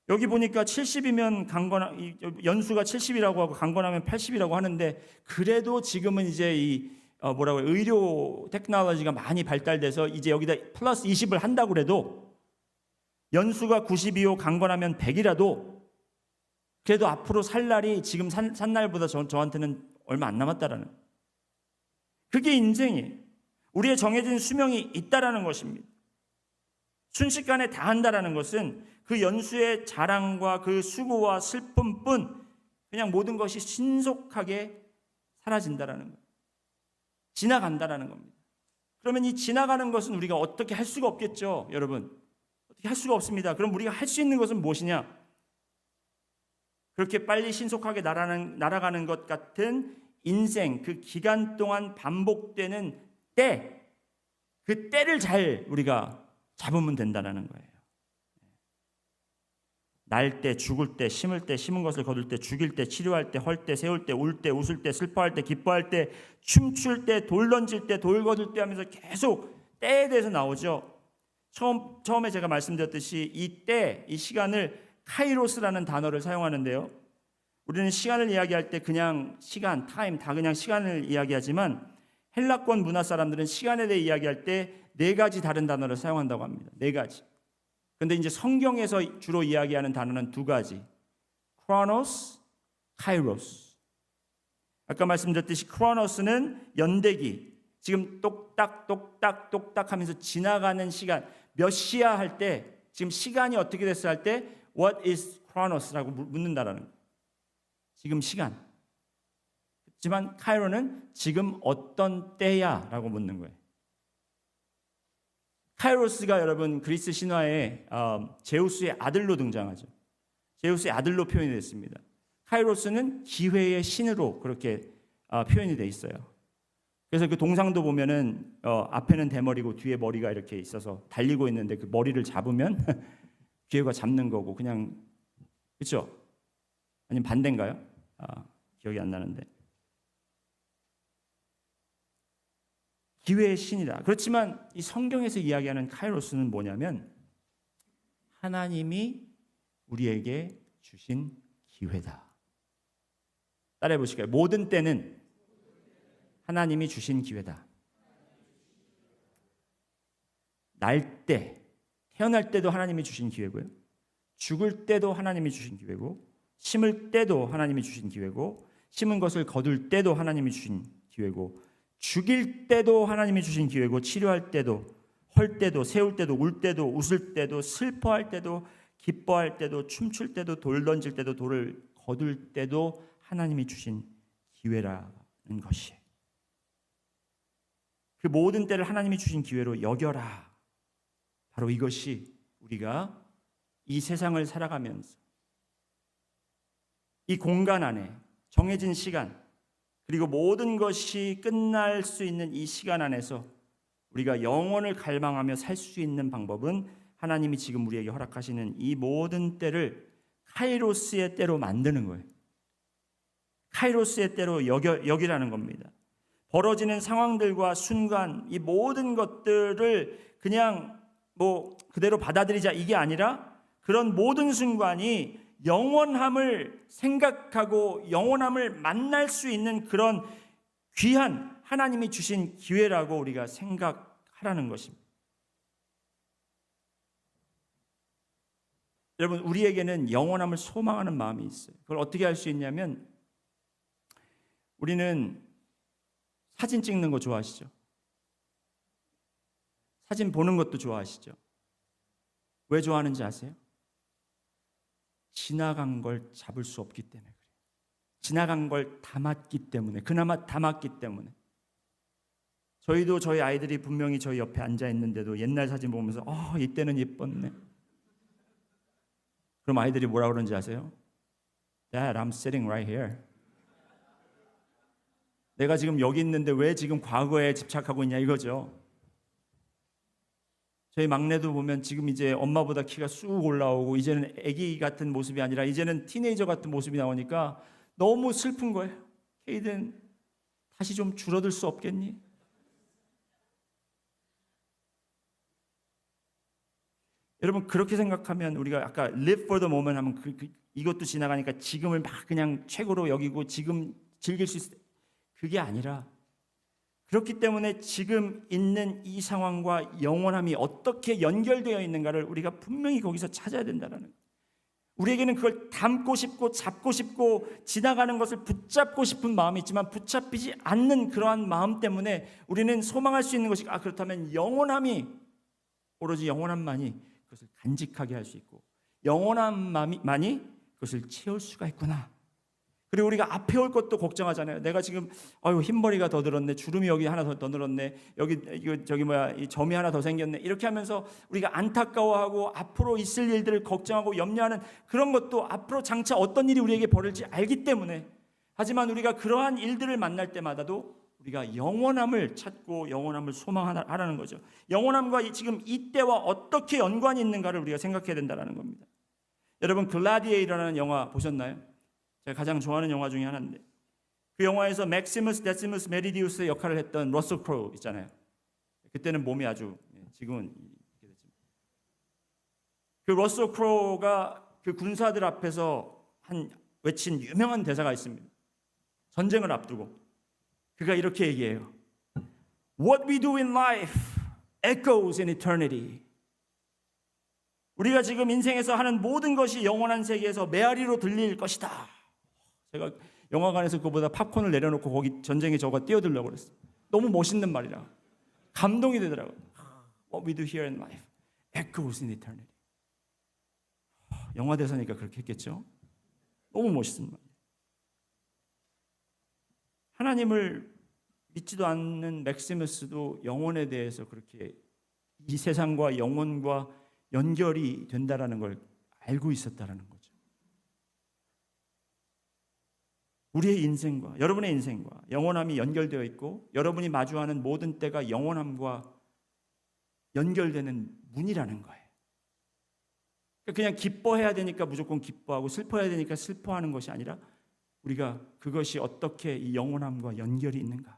여기 보니까 70이면 연수가 70이라고 하고 강건하면 80이라고 하는데 그래도 지금은 이제 의료 테크놀로지가 많이 발달돼서 이제 여기다 플러스 20을 한다고 그래도 연수가 90이요 강건하면 100이라도 그래도 앞으로 살 날이 지금 산 날보다 저한테는 얼마 안 남았다라는 그게 인생이에요. 우리의 정해진 수명이 있다라는 것입니다. 순식간에 다 한다라는 것은 그 연수의 자랑과 그 수고와 슬픔뿐 그냥 모든 것이 신속하게 사라진다라는 거예요. 지나간다라는 겁니다. 그러면 이 지나가는 것은 우리가 어떻게 할 수가 없겠죠, 여러분. 어떻게 할 수가 없습니다. 그럼 우리가 할 수 있는 것은 무엇이냐? 그렇게 빨리 신속하게 날아가는 것 같은 인생, 그 기간 동안 반복되는 때, 그 때를 잘 우리가 잡으면 된다는 거예요. 날 때, 죽을 때, 심을 때, 심은 것을 거둘 때, 죽일 때, 치료할 때, 헐 때, 세울 때, 울 때, 웃을 때, 슬퍼할 때, 기뻐할 때, 춤출 때, 돌 던질 때, 돌 거둘 때 하면서 계속 때에 대해서 나오죠. 처음에 제가 말씀드렸듯이 이 때, 이 시간을 카이로스라는 단어를 사용하는데요. 우리는 시간을 이야기할 때 그냥 시간, 타임 다 그냥 시간을 이야기하지만 헬라권 문화 사람들은 시간에 대해 이야기할 때 4가지 다른 단어를 사용한다고 합니다. 4가지. 근데 이제 성경에서 주로 이야기하는 단어는 2가지. 크로노스, 카이로스. 아까 말씀드렸듯이 크로노스는 연대기. 지금 똑딱 똑딱 똑딱 하면서 지나가는 시간. 몇 시야 할 때 지금 시간이 어떻게 됐어 할 때 What is Chronos라고 묻는다라는 거예요. 지금 시간. 하지만 카이로는 지금 어떤 때야 라고 묻는 거예요. 카이로스가 여러분 그리스 신화에 제우스의 아들로 등장하죠. 제우스의 아들로 표현이 됐습니다. 카이로스는 기회의 신으로 그렇게 표현이 돼 있어요. 그래서 그 동상도 보면은 앞에는 대머리고 뒤에 머리가 이렇게 있어서 달리고 있는데 그 머리를 잡으면 기회가 잡는 거고 그냥 그렇죠? 아니면 반대인가요? 기억이 안 나는데 기회의 신이다. 그렇지만 이 성경에서 이야기하는 카이로스는 뭐냐면 하나님이 우리에게 주신 기회다. 따라해 보실까요? 모든 때는 하나님이 주신 기회다. 날 때, 태어날 때도 하나님이 주신 기회고요. 죽을 때도 하나님이 주신 기회고, 심을 때도 하나님이 주신 기회고, 심은 것을 거둘 때도 하나님이 주신 기회고, 죽일 때도 하나님이 주신 기회고, 치료할 때도, 헐 때도, 세울 때도, 울 때도, 웃을 때도, 슬퍼할 때도, 기뻐할 때도, 춤출 때도, 돌 던질 때도, 돌을 거둘 때도 하나님이 주신 기회라는 것이에요. 그 모든 때를 하나님이 주신 기회로 여겨라. 바로 이것이 우리가 이 세상을 살아가면서 이 공간 안에 정해진 시간 그리고 모든 것이 끝날 수 있는 이 시간 안에서 우리가 영원을 갈망하며 살 수 있는 방법은 하나님이 지금 우리에게 허락하시는 이 모든 때를 카이로스의 때로 만드는 거예요. 카이로스의 때로 여기라는 겁니다. 벌어지는 상황들과 순간 이 모든 것들을 그냥 그대로 받아들이자 이게 아니라 그런 모든 순간이 영원함을 생각하고 영원함을 만날 수 있는 그런 귀한 하나님이 주신 기회라고 우리가 생각하라는 것입니다. 여러분, 우리에게는 영원함을 소망하는 마음이 있어요. 그걸 어떻게 할 수 있냐면, 우리는 사진 찍는 거 좋아하시죠? 사진 보는 것도 좋아하시죠? 왜 좋아하는지 아세요? 지나간 걸 잡을 수 없기 때문에 그래요. 지나간 걸 담았기 때문에, 그나마 담았기 때문에. 저희도 저희 아이들이 분명히 저희 옆에 앉아 있는데도 옛날 사진 보면서 이때는 예뻤네. 그럼 아이들이 뭐라 그러는지 아세요? Dad, I'm sitting right here. 내가 지금 여기 있는데 왜 지금 과거에 집착하고 있냐 이거죠. 저희 막내도 보면 지금 이제 엄마보다 키가 쑥 올라오고 이제는 아기 같은 모습이 아니라 이제는 티네이저 같은 모습이 나오니까 너무 슬픈 거예요. 케이든 다시 좀 줄어들 수 없겠니? 여러분, 그렇게 생각하면 우리가 아까 live for the moment 하면 이것도 지나가니까 지금을 막 그냥 최고로 여기고 지금 즐길 수 있을 때, 그게 아니라, 그렇기 때문에 지금 있는 이 상황과 영원함이 어떻게 연결되어 있는가를 우리가 분명히 거기서 찾아야 된다는 거예요. 우리에게는 그걸 담고 싶고 잡고 싶고 지나가는 것을 붙잡고 싶은 마음이 있지만 붙잡히지 않는 그러한 마음 때문에 우리는 소망할 수 있는 것이 그렇다면 영원함이, 오로지 영원함만이 그것을 간직하게 할 수 있고 영원함만이 그것을 채울 수가 있구나. 그리고 우리가 앞에 올 것도 걱정하잖아요. 내가 지금 흰머리가 더 늘었네, 주름이 여기 하나 더 늘었네, 여기 이 점이 하나 더 생겼네, 이렇게 하면서 우리가 안타까워하고 앞으로 있을 일들을 걱정하고 염려하는 그런 것도 앞으로 장차 어떤 일이 우리에게 벌어질지 알기 때문에. 하지만 우리가 그러한 일들을 만날 때마다도 우리가 영원함을 찾고 영원함을 소망하라는 거죠. 영원함과 지금 이때와 어떻게 연관이 있는가를 우리가 생각해야 된다는 겁니다. 여러분, 글라디에이터라는 영화 보셨나요? 제가 가장 좋아하는 영화 중에 하나인데, 그 영화에서 맥시무스 데시무스 메리디우스의 역할을 했던 러셀 크로우 있잖아요. 그때는 몸이 아주, 지금은 이렇게 됐지만, 그 러셀 크로우가 그 군사들 앞에서 외친 유명한 대사가 있습니다. 전쟁을 앞두고 그가 이렇게 얘기해요. What we do in life echoes in eternity. 우리가 지금 인생에서 하는 모든 것이 영원한 세계에서 메아리로 들릴 것이다. 제가 영화관에서 그거보다 팝콘을 내려놓고 거기 전쟁에 저거 뛰어들려고 그랬어요. 너무 멋있는 말이라 감동이 되더라고요. What we do here in life echoes in eternity. 영화 대사니까 그렇게 했겠죠. 너무 멋있는 말. 하나님을 믿지도 않는 맥시무스도 영혼에 대해서 그렇게 이 세상과 영혼과 연결이 된다라는 걸 알고 있었다라는 거죠. 우리의 인생과 여러분의 인생과 영원함이 연결되어 있고 여러분이 마주하는 모든 때가 영원함과 연결되는 문이라는 거예요. 그냥 기뻐해야 되니까 무조건 기뻐하고 슬퍼해야 되니까 슬퍼하는 것이 아니라 우리가 그것이 어떻게 이 영원함과 연결이 있는가,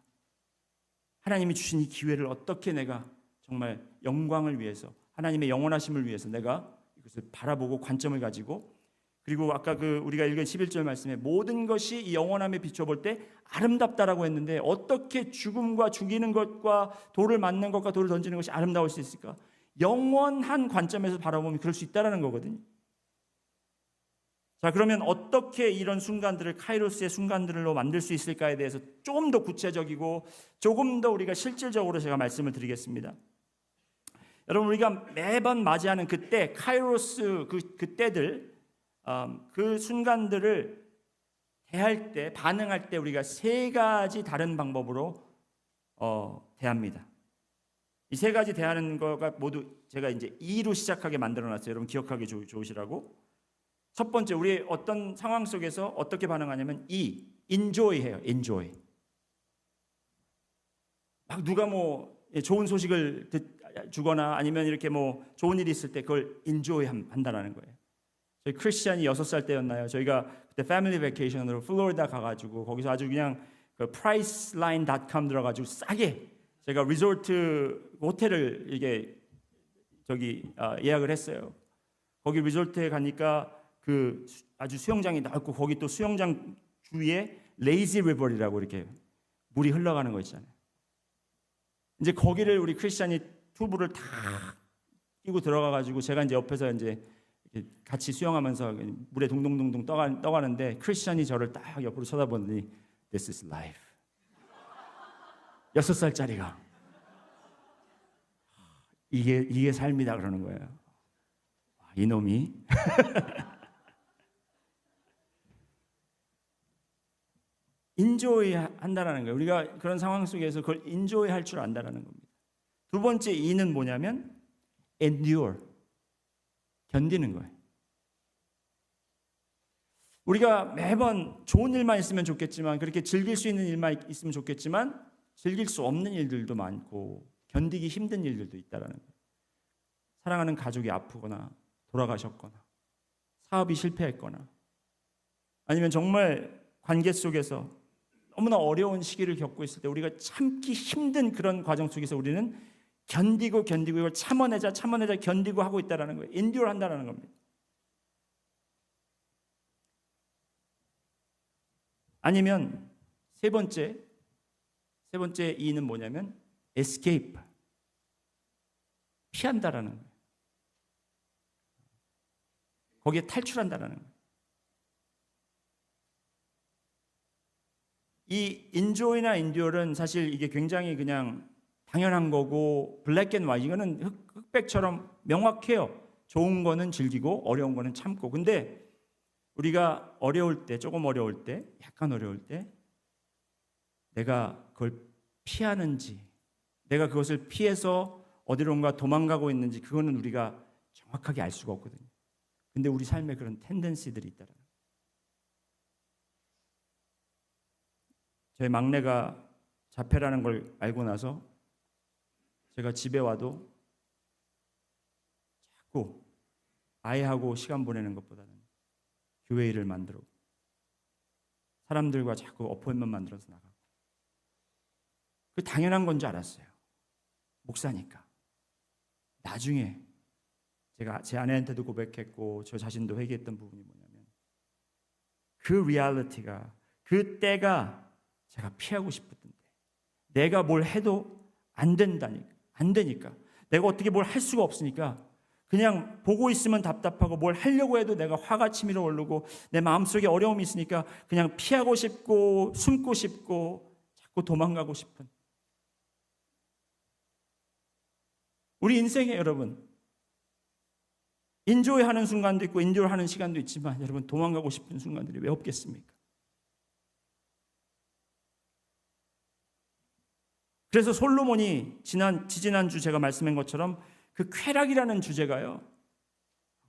하나님이 주신 이 기회를 어떻게 내가 정말 영광을 위해서, 하나님의 영원하심을 위해서 내가 이것을 바라보고 관점을 가지고, 그리고 아까 우리가 읽은 11절 말씀에 모든 것이 이 영원함에 비춰볼 때 아름답다라고 했는데 어떻게 죽음과 죽이는 것과 돌을 맞는 것과 돌을 던지는 것이 아름다울 수 있을까? 영원한 관점에서 바라보면 그럴 수 있다라는 거거든요. 자, 그러면 어떻게 이런 순간들을 카이로스의 순간들로 만들 수 있을까에 대해서 조금 더 구체적이고 조금 더 우리가 실질적으로 제가 말씀을 드리겠습니다. 여러분, 우리가 매번 맞이하는 그때 카이로스 그때들 그 순간들을 대할 때, 반응할 때 우리가 세 가지 다른 방법으로 대합니다. 이 세 가지 대하는 거가 모두 제가 이제 E로 시작하게 만들어놨어요. 여러분 기억하기 좋으시라고. 첫 번째, 우리 어떤 상황 속에서 어떻게 반응하냐면 enjoy 해요. enjoy. 막 누가 좋은 소식을 주거나 아니면 이렇게 좋은 일이 있을 때 그걸 enjoy 한다라는 거예요. 저희 크리스찬이 6살 때였나요? 저희가 그때 패밀리 베케이션으로 플로리다 가가지고 거기서 아주 그냥 그 priceline.com 들어가지고 싸게 제가 리조트 호텔을 예약을 했어요. 거기 리조트에 가니까 아주 수영장이 넓고 거기 또 수영장 주위에 레이지 리버리라고 이렇게 물이 흘러가는 거 있잖아요. 이제 거기를 우리 크리스찬이 튜브를 다 끼고 들어가가지고 제가 이제 옆에서 이제 같이 수영하면서 물에 동동동동 떠가는데 크리스천이 저를 딱 옆으로 쳐다보더니 This is life. 6살짜리가 이게 삶이다 그러는 거예요. 이놈이 인조이 한다라는 거예요. 우리가 그런 상황 속에서 그걸 인조이 할 줄 안다라는 겁니다. 두 번째 이는 뭐냐면 endure, 견디는 거예요. 우리가 매번 좋은 일만 있으면 좋겠지만, 그렇게 즐길 수 있는 일만 있으면 좋겠지만 즐길 수 없는 일들도 많고 견디기 힘든 일들도 있다라는 거예요. 사랑하는 가족이 아프거나 돌아가셨거나 사업이 실패했거나 아니면 정말 관계 속에서 너무나 어려운 시기를 겪고 있을 때 우리가 참기 힘든 그런 과정 속에서 우리는 견디고 이걸 참아내자 견디고 하고 있다라는 거예요. 인듀얼 한다라는 겁니다. 아니면 세 번째 이는 뭐냐면 escape, 피한다라는 거예요. 거기에 탈출한다라는 거예요. 이 enjoy나 endure은 사실 이게 굉장히 그냥 당연한 거고 블랙 앤 화이트, 이거는 흑백처럼 명확해요. 좋은 거는 즐기고 어려운 거는 참고. 근데 우리가 어려울 때, 조금 어려울 때, 약간 어려울 때 내가 그걸 피하는지, 내가 그것을 피해서 어디론가 도망가고 있는지, 그거는 우리가 정확하게 알 수가 없거든요. 근데 우리 삶에 그런 텐던시들이 있다는 거예요. 저희 막내가 자폐라는 걸 알고 나서 제가 집에 와도 자꾸 아이하고 시간 보내는 것보다는 교회 일을 만들어 사람들과 자꾸 어포인트만 만들어서 나가고, 그 당연한 건 줄 알았어요. 목사니까. 나중에 제가 제 아내한테도 고백했고 저 자신도 회개했던 부분이 뭐냐면 그 리얼리티가, 그 때가 제가 피하고 싶었던데 내가 뭘 해도 안 되니까 내가 어떻게 뭘 할 수가 없으니까 그냥 보고 있으면 답답하고 뭘 하려고 해도 내가 화가 치밀어 오르고 내 마음속에 어려움이 있으니까 그냥 피하고 싶고 숨고 싶고 자꾸 도망가고 싶은, 우리 인생에 여러분 인조이 하는 순간도 있고 인듀얼 하는 시간도 있지만 여러분 도망가고 싶은 순간들이 왜 없겠습니까? 그래서 솔로몬이 지지난주 제가 말씀한 것처럼 그 쾌락이라는 주제가요,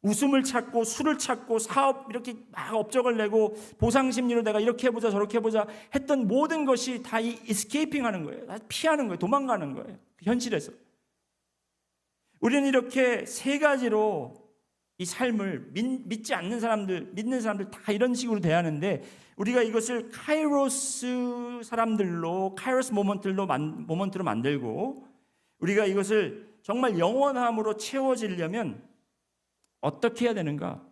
웃음을 찾고 술을 찾고 사업 이렇게 막 업적을 내고 보상 심리로 내가 이렇게 해보자 저렇게 해보자 했던 모든 것이 다 이 escaping 하는 거예요. 다 피하는 거예요. 도망가는 거예요. 현실에서. 우리는 이렇게 세 가지로 이 삶을 믿지 않는 사람들, 믿는 사람들 다 이런 식으로 대하는데, 우리가 이것을 카이로스 사람들로, 카이로스 모먼트로 만들고 우리가 이것을 정말 영원함으로 채워지려면 어떻게 해야 되는가?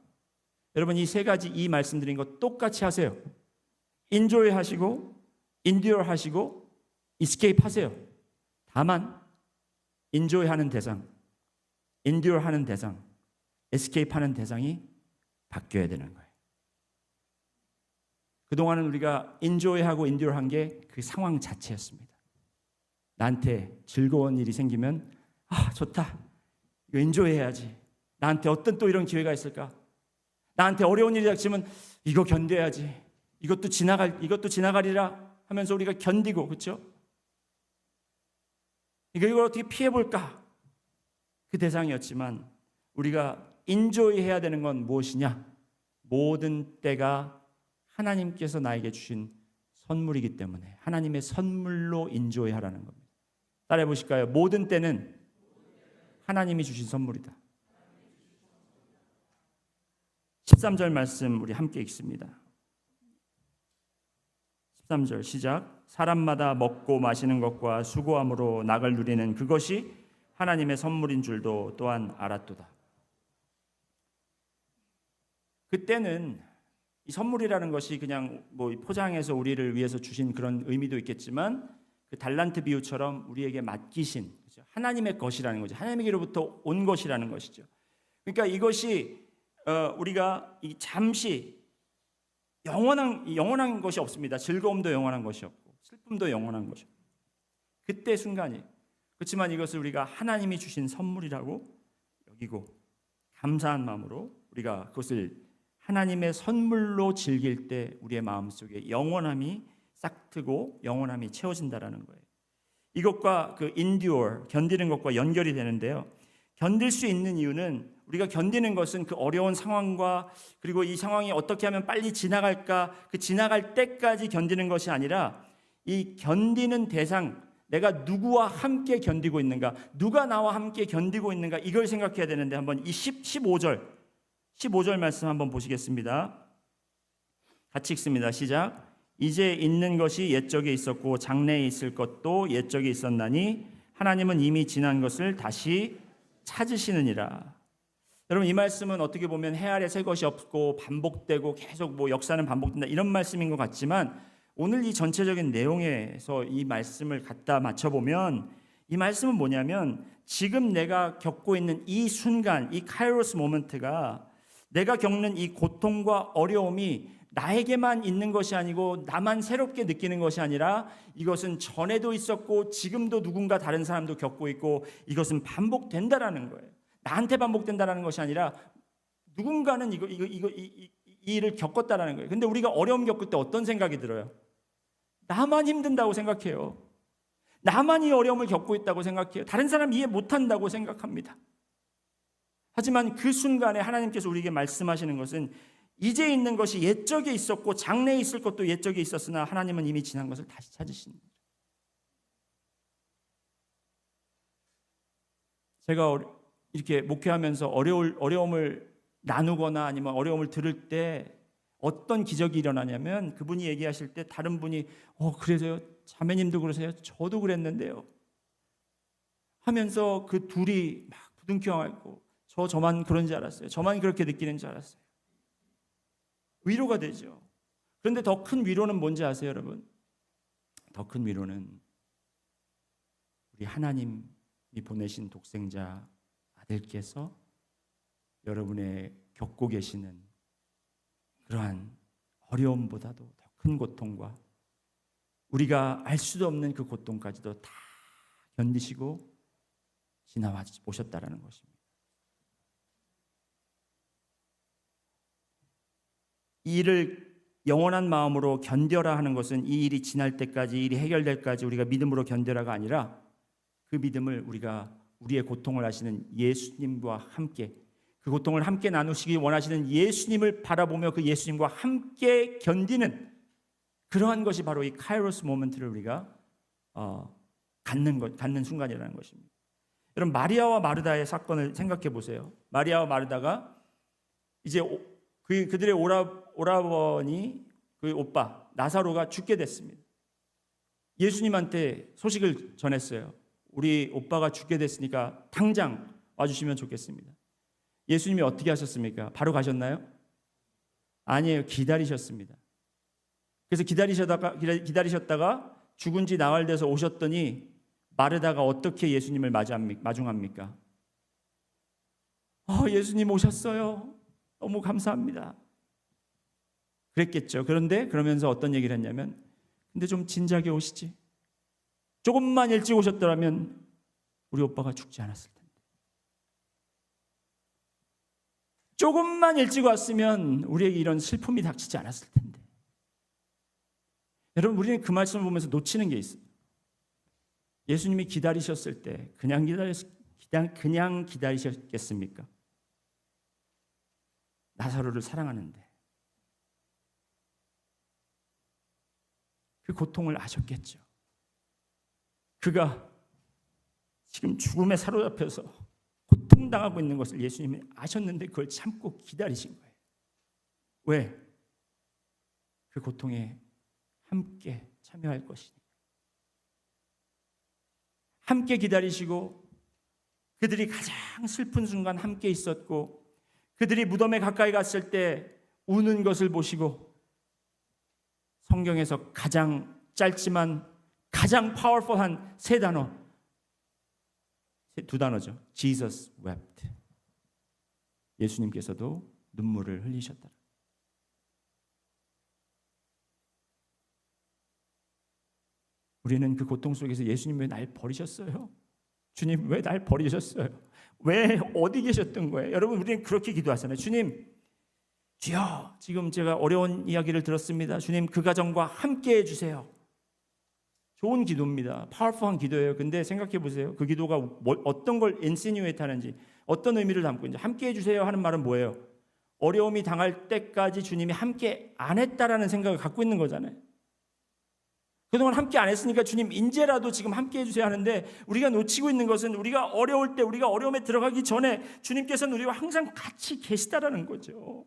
여러분 이 세 가지, 이 말씀드린 거 똑같이 하세요. 인조이 하시고 인듀어 하시고 이스케이프 하세요. 다만 인조이 하는 대상, 인듀어 하는 대상, 에스케이프 하는 대상이 바뀌어야 되는 거예요. 그동안은 우리가 인조이하고 인듀어한 게 그 상황 자체였습니다. 나한테 즐거운 일이 생기면 좋다, 이거 인조이해야지. 나한테 어떤 또 이런 기회가 있을까? 나한테 어려운 일이 닥치면 이거 견뎌야지. 이것도 지나가리라 하면서 우리가 견디고, 그렇죠? 이걸 어떻게 피해볼까? 그 대상이었지만 우리가 인조이해야 되는 건 무엇이냐? 모든 때가 하나님께서 나에게 주신 선물이기 때문에 하나님의 선물로 인조이하라는 겁니다. 따라해 보실까요? 모든 때는 하나님이 주신 선물이다. 13절 말씀 우리 함께 읽습니다. 13절 시작. 사람마다 먹고 마시는 것과 수고함으로 낙을 누리는 그것이 하나님의 선물인 줄도 또한 알았도다. 그때는 이 선물이라는 것이 그냥 포장해서 우리를 위해서 주신 그런 의미도 있겠지만, 그 달란트 비유처럼 우리에게 맡기신, 그렇죠? 하나님의 것이라는 거죠. 하나님에게로부터 온 것이라는 것이죠. 그러니까 이것이 우리가 이 잠시 영원한 것이 없습니다. 즐거움도 영원한 것이 없고 슬픔도 영원한 것이 없고 그때 순간이. 그렇지만 이것을 우리가 하나님이 주신 선물이라고 여기고 감사한 마음으로 우리가 그것을 하나님의 선물로 즐길 때 우리의 마음속에 영원함이 싹트고 영원함이 채워진다라는 거예요. 이것과 그 endure, 견디는 것과 연결이 되는데요. 견딜 수 있는 이유는 우리가 견디는 것은 그 어려운 상황과 그리고 이 상황이 어떻게 하면 빨리 지나갈까, 그 지나갈 때까지 견디는 것이 아니라 이 견디는 대상, 내가 누구와 함께 견디고 있는가, 누가 나와 함께 견디고 있는가, 이걸 생각해야 되는데 한번 이 15절 말씀 한번 보시겠습니다. 같이 읽습니다. 시작. 이제 있는 것이 옛적에 있었고 장래에 있을 것도 옛적에 있었나니 하나님은 이미 지난 것을 다시 찾으시느니라. 여러분, 이 말씀은 어떻게 보면 해 아래 새 것이 없고 반복되고 계속 뭐 역사는 반복된다 이런 말씀인 것 같지만 오늘 이 전체적인 내용에서 이 말씀을 갖다 맞춰보면 이 말씀은 뭐냐면 지금 내가 겪고 있는 이 순간, 이 카이로스 모멘트가 내가 겪는 이 고통과 어려움이 나에게만 있는 것이 아니고 나만 새롭게 느끼는 것이 아니라 이것은 전에도 있었고 지금도 누군가 다른 사람도 겪고 있고 이것은 반복된다라는 거예요. 나한테 반복된다라는 것이 아니라 누군가는 이 일을 겪었다라는 거예요. 근데 우리가 어려움 겪을 때 어떤 생각이 들어요? 나만 힘든다고 생각해요. 나만 이 어려움을 겪고 있다고 생각해요. 다른 사람 이해 못한다고 생각합니다. 하지만 그 순간에 하나님께서 우리에게 말씀하시는 것은 이제 있는 것이 옛적에 있었고 장래에 있을 것도 옛적에 있었으나 하나님은 이미 지난 것을 다시 찾으시는 거예요. 제가 이렇게 목회하면서 어려움을 나누거나 아니면 어려움을 들을 때 어떤 기적이 일어나냐면 그분이 얘기하실 때 다른 분이 그래서요? 자매님도 그러세요? 저도 그랬는데요 하면서 그 둘이 막 부둥켜안고 저만 그런 줄 알았어요. 저만 그렇게 느끼는 줄 알았어요. 위로가 되죠. 그런데 더 큰 위로는 뭔지 아세요, 여러분? 더 큰 위로는 우리 하나님이 보내신 독생자 아들께서 여러분의 겪고 계시는 그러한 어려움보다도 더 큰 고통과 우리가 알 수도 없는 그 고통까지도 다 견디시고 지나와 오셨다라는 것입니다. 이 일을 영원한 마음으로 견뎌라 하는 것은 이 일이 지날 때까지, 이 일이 해결될 때까지 우리가 믿음으로 견뎌라가 아니라 그 믿음을 우리가 우리의 고통을 하시는 예수님과 함께, 그 고통을 함께 나누시기 원하시는 예수님을 바라보며 그 예수님과 함께 견디는 그러한 것이 바로 이 카이로스 모멘트를 우리가 갖는 순간이라는 것입니다. 여러분, 마리아와 마르다의 사건을 생각해 보세요. 마리아와 마르다가 이제 그들의 오라버니, 그 오빠 나사로가 죽게 됐습니다. 예수님한테 소식을 전했어요. 우리 오빠가 죽게 됐으니까 당장 와주시면 좋겠습니다. 예수님이 어떻게 하셨습니까? 바로 가셨나요? 아니에요. 기다리셨습니다. 그래서 기다리셨다가 죽은 지 나흘 돼서 오셨더니 마르다가 어떻게 예수님을 마중합니까? 예수님 오셨어요. 너무 감사합니다. 그랬겠죠. 그런데 그러면서 어떤 얘기를 했냐면 근데 좀 진작에 오시지. 조금만 일찍 오셨더라면 우리 오빠가 죽지 않았을 텐데. 조금만 일찍 왔으면 우리에게 이런 슬픔이 닥치지 않았을 텐데. 여러분, 우리는 그 말씀을 보면서 놓치는 게 있어요. 예수님이 기다리셨을 때 그냥 기다리셨겠습니까? 나사로를 사랑하는데 그 고통을 아셨겠죠. 그가 지금 죽음에 사로잡혀서 고통당하고 있는 것을 예수님이 아셨는데 그걸 참고 기다리신 거예요. 왜? 그 고통에 함께 참여할 것이니. 함께 기다리시고 그들이 가장 슬픈 순간 함께 있었고 그들이 무덤에 가까이 갔을 때 우는 것을 보시고 성경에서 가장 짧지만 가장 파워풀한 두 단어죠. Jesus wept. 예수님께서도 눈물을 흘리셨더라. 우리는 그 고통 속에서 예수님 왜 날 버리셨어요? 주님 왜 날 버리셨어요? 왜 어디 계셨던 거예요? 여러분 우리는 그렇게 기도하잖아요. 주님, 주여 지금 제가 어려운 이야기를 들었습니다. 주님 그 가정과 함께 해주세요. 좋은 기도입니다. 파워풀한 기도예요. 근데 생각해 보세요. 그 기도가 어떤 걸 인시뉴에이트 하는지, 어떤 의미를 담고 있는지. 함께 해주세요 하는 말은 뭐예요? 어려움이 당할 때까지 주님이 함께 안 했다라는 생각을 갖고 있는 거잖아요. 그동안 함께 안 했으니까 주님 인제라도 지금 함께 해주세요 하는데, 우리가 놓치고 있는 것은 우리가 어려울 때, 우리가 어려움에 들어가기 전에 주님께서는 우리와 항상 같이 계시다라는 거죠.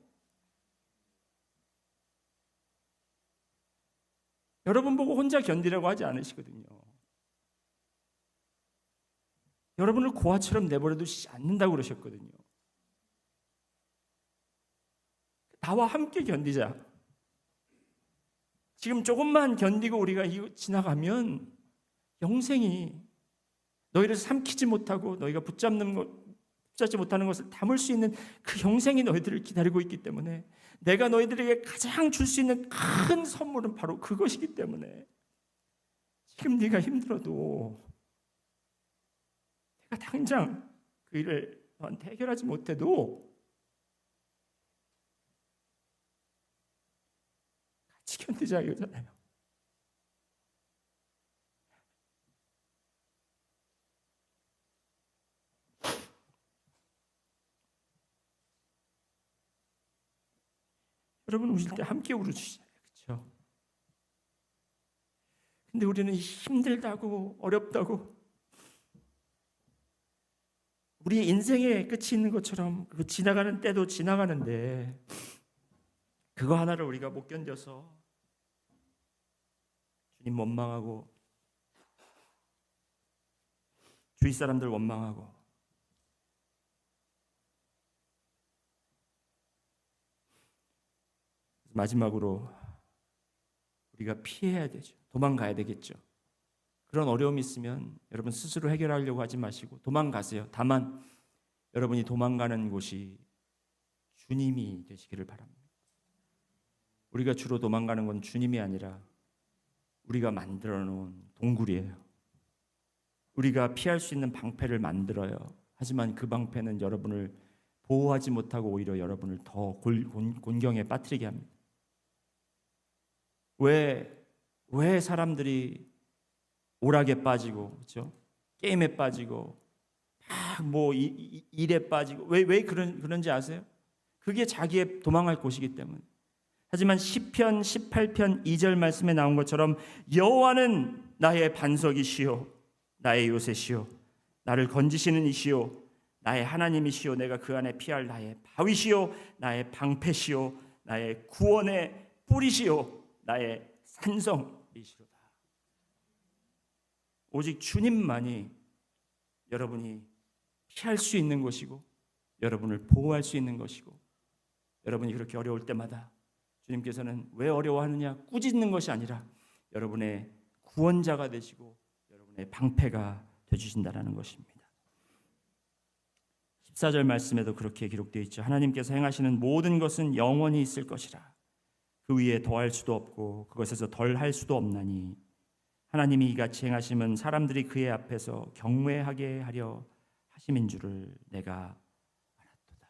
여러분 보고 혼자 견디라고 하지 않으시거든요. 여러분을 고아처럼 내버려 두시지 않는다고 그러셨거든요. 나와 함께 견디자. 지금 조금만 견디고 우리가 지나가면 영생이 너희를 삼키지 못하고 너희가 붙잡지 못하는 것을 담을 수 있는 그 영생이 너희들을 기다리고 있기 때문에, 내가 너희들에게 가장 줄 수 있는 큰 선물은 바로 그것이기 때문에, 지금 네가 힘들어도 내가 당장 그 일을 너한테 해결하지 못해도 같이 견디자 이거잖아요. 여러분 우실 때 함께 울어주시잖아요. 그렇죠? 근데 우리는 힘들다고 어렵다고 우리 인생의 끝이 있는 것처럼 그 지나가는 때도 지나가는데 그거 하나를 우리가 못 견뎌서 주님 원망하고 주위 사람들 원망하고 마지막으로 우리가 피해야 되죠. 도망가야 되겠죠. 그런 어려움이 있으면 여러분 스스로 해결하려고 하지 마시고 도망가세요. 다만 여러분이 도망가는 곳이 주님이 되시기를 바랍니다. 우리가 주로 도망가는 건 주님이 아니라 우리가 만들어 놓은 동굴이에요. 우리가 피할 수 있는 방패를 만들어요. 하지만 그 방패는 여러분을 보호하지 못하고 오히려 여러분을 더 곤경에 빠뜨리게 합니다. 왜 사람들이 오락에 빠지고, 그렇죠? 게임에 빠지고, 뭐 일에 빠지고, 왜 그런지 아세요? 그게 자기의 도망할 곳이기 때문에. 하지만 시편 18편 2절 말씀에 나온 것처럼 여호와는 나의 반석이시요 나의 요새시요 나를 건지시는 이시요 나의 하나님이시요 내가 그 안에 피할 나의 바위시요 나의 방패시요 나의 구원의 뿌리시요 나의 산성이시로다. 오직 주님만이 여러분이 피할 수 있는 것이고 여러분을 보호할 수 있는 것이고, 여러분이 그렇게 어려울 때마다 주님께서는 왜 어려워하느냐 꾸짖는 것이 아니라 여러분의 구원자가 되시고 여러분의 방패가 되주신다라는 것입니다. 14절 말씀에도 그렇게 기록되어 있죠. 하나님께서 행하시는 모든 것은 영원히 있을 것이라. 그 위에 더할 수도 없고 그것에서 덜할 수도 없나니 하나님이 이같이 행하심은 사람들이 그의 앞에서 경외하게 하려 하심인 줄을 내가 알았도다.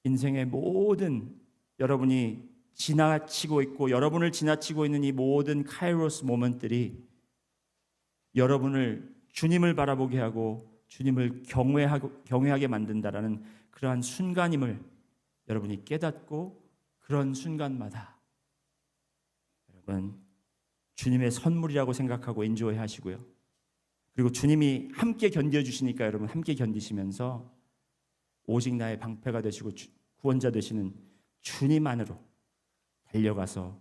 인생의 모든 여러분이 지나치고 있고 여러분을 지나치고 있는 이 모든 카이로스 모먼트들이 여러분을 주님을 바라보게 하고 주님을 경외하게 만든다라는 그러한 순간임을 여러분이 깨닫고 그런 순간마다 여러분 주님의 선물이라고 생각하고 엔조이 하시고요. 그리고 주님이 함께 견뎌주시니까 여러분 함께 견디시면서 오직 나의 방패가 되시고 구원자 되시는 주님 안으로 달려가서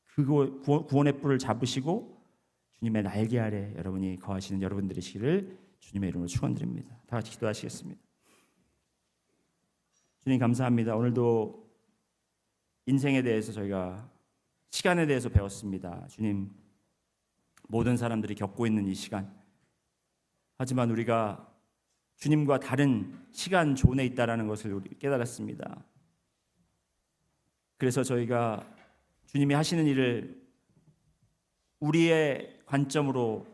그 구원의 뿔을 잡으시고 주님의 날개 아래 여러분이 거하시는 여러분들이시기를 주님의 이름으로 축원드립니다. 다 같이 기도하시겠습니다. 주님 감사합니다. 오늘도 인생에 대해서 저희가 시간에 대해서 배웠습니다. 주님, 모든 사람들이 겪고 있는 이 시간, 하지만 우리가 주님과 다른 시간 존에 있다라는 것을 우리 깨달았습니다. 그래서 저희가 주님이 하시는 일을 우리의 관점으로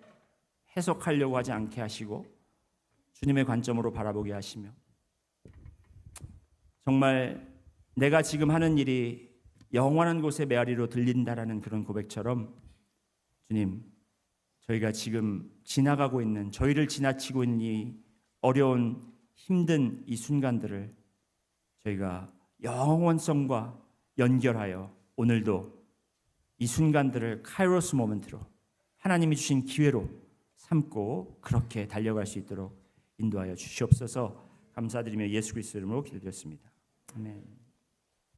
해석하려고 하지 않게 하시고 주님의 관점으로 바라보게 하시며, 정말 내가 지금 하는 일이 영원한 곳의 메아리로 들린다라는 그런 고백처럼, 주님, 저희가 지금 지나가고 있는, 저희를 지나치고 있는 이 어려운 힘든 이 순간들을 저희가 영원성과 연결하여 오늘도 이 순간들을 카이로스 모멘트로, 하나님이 주신 기회로 삼고 그렇게 달려갈 수 있도록 인도하여 주시옵소서. 감사드리며 예수 그리스도 이름으로 기도드렸습니다. 아멘.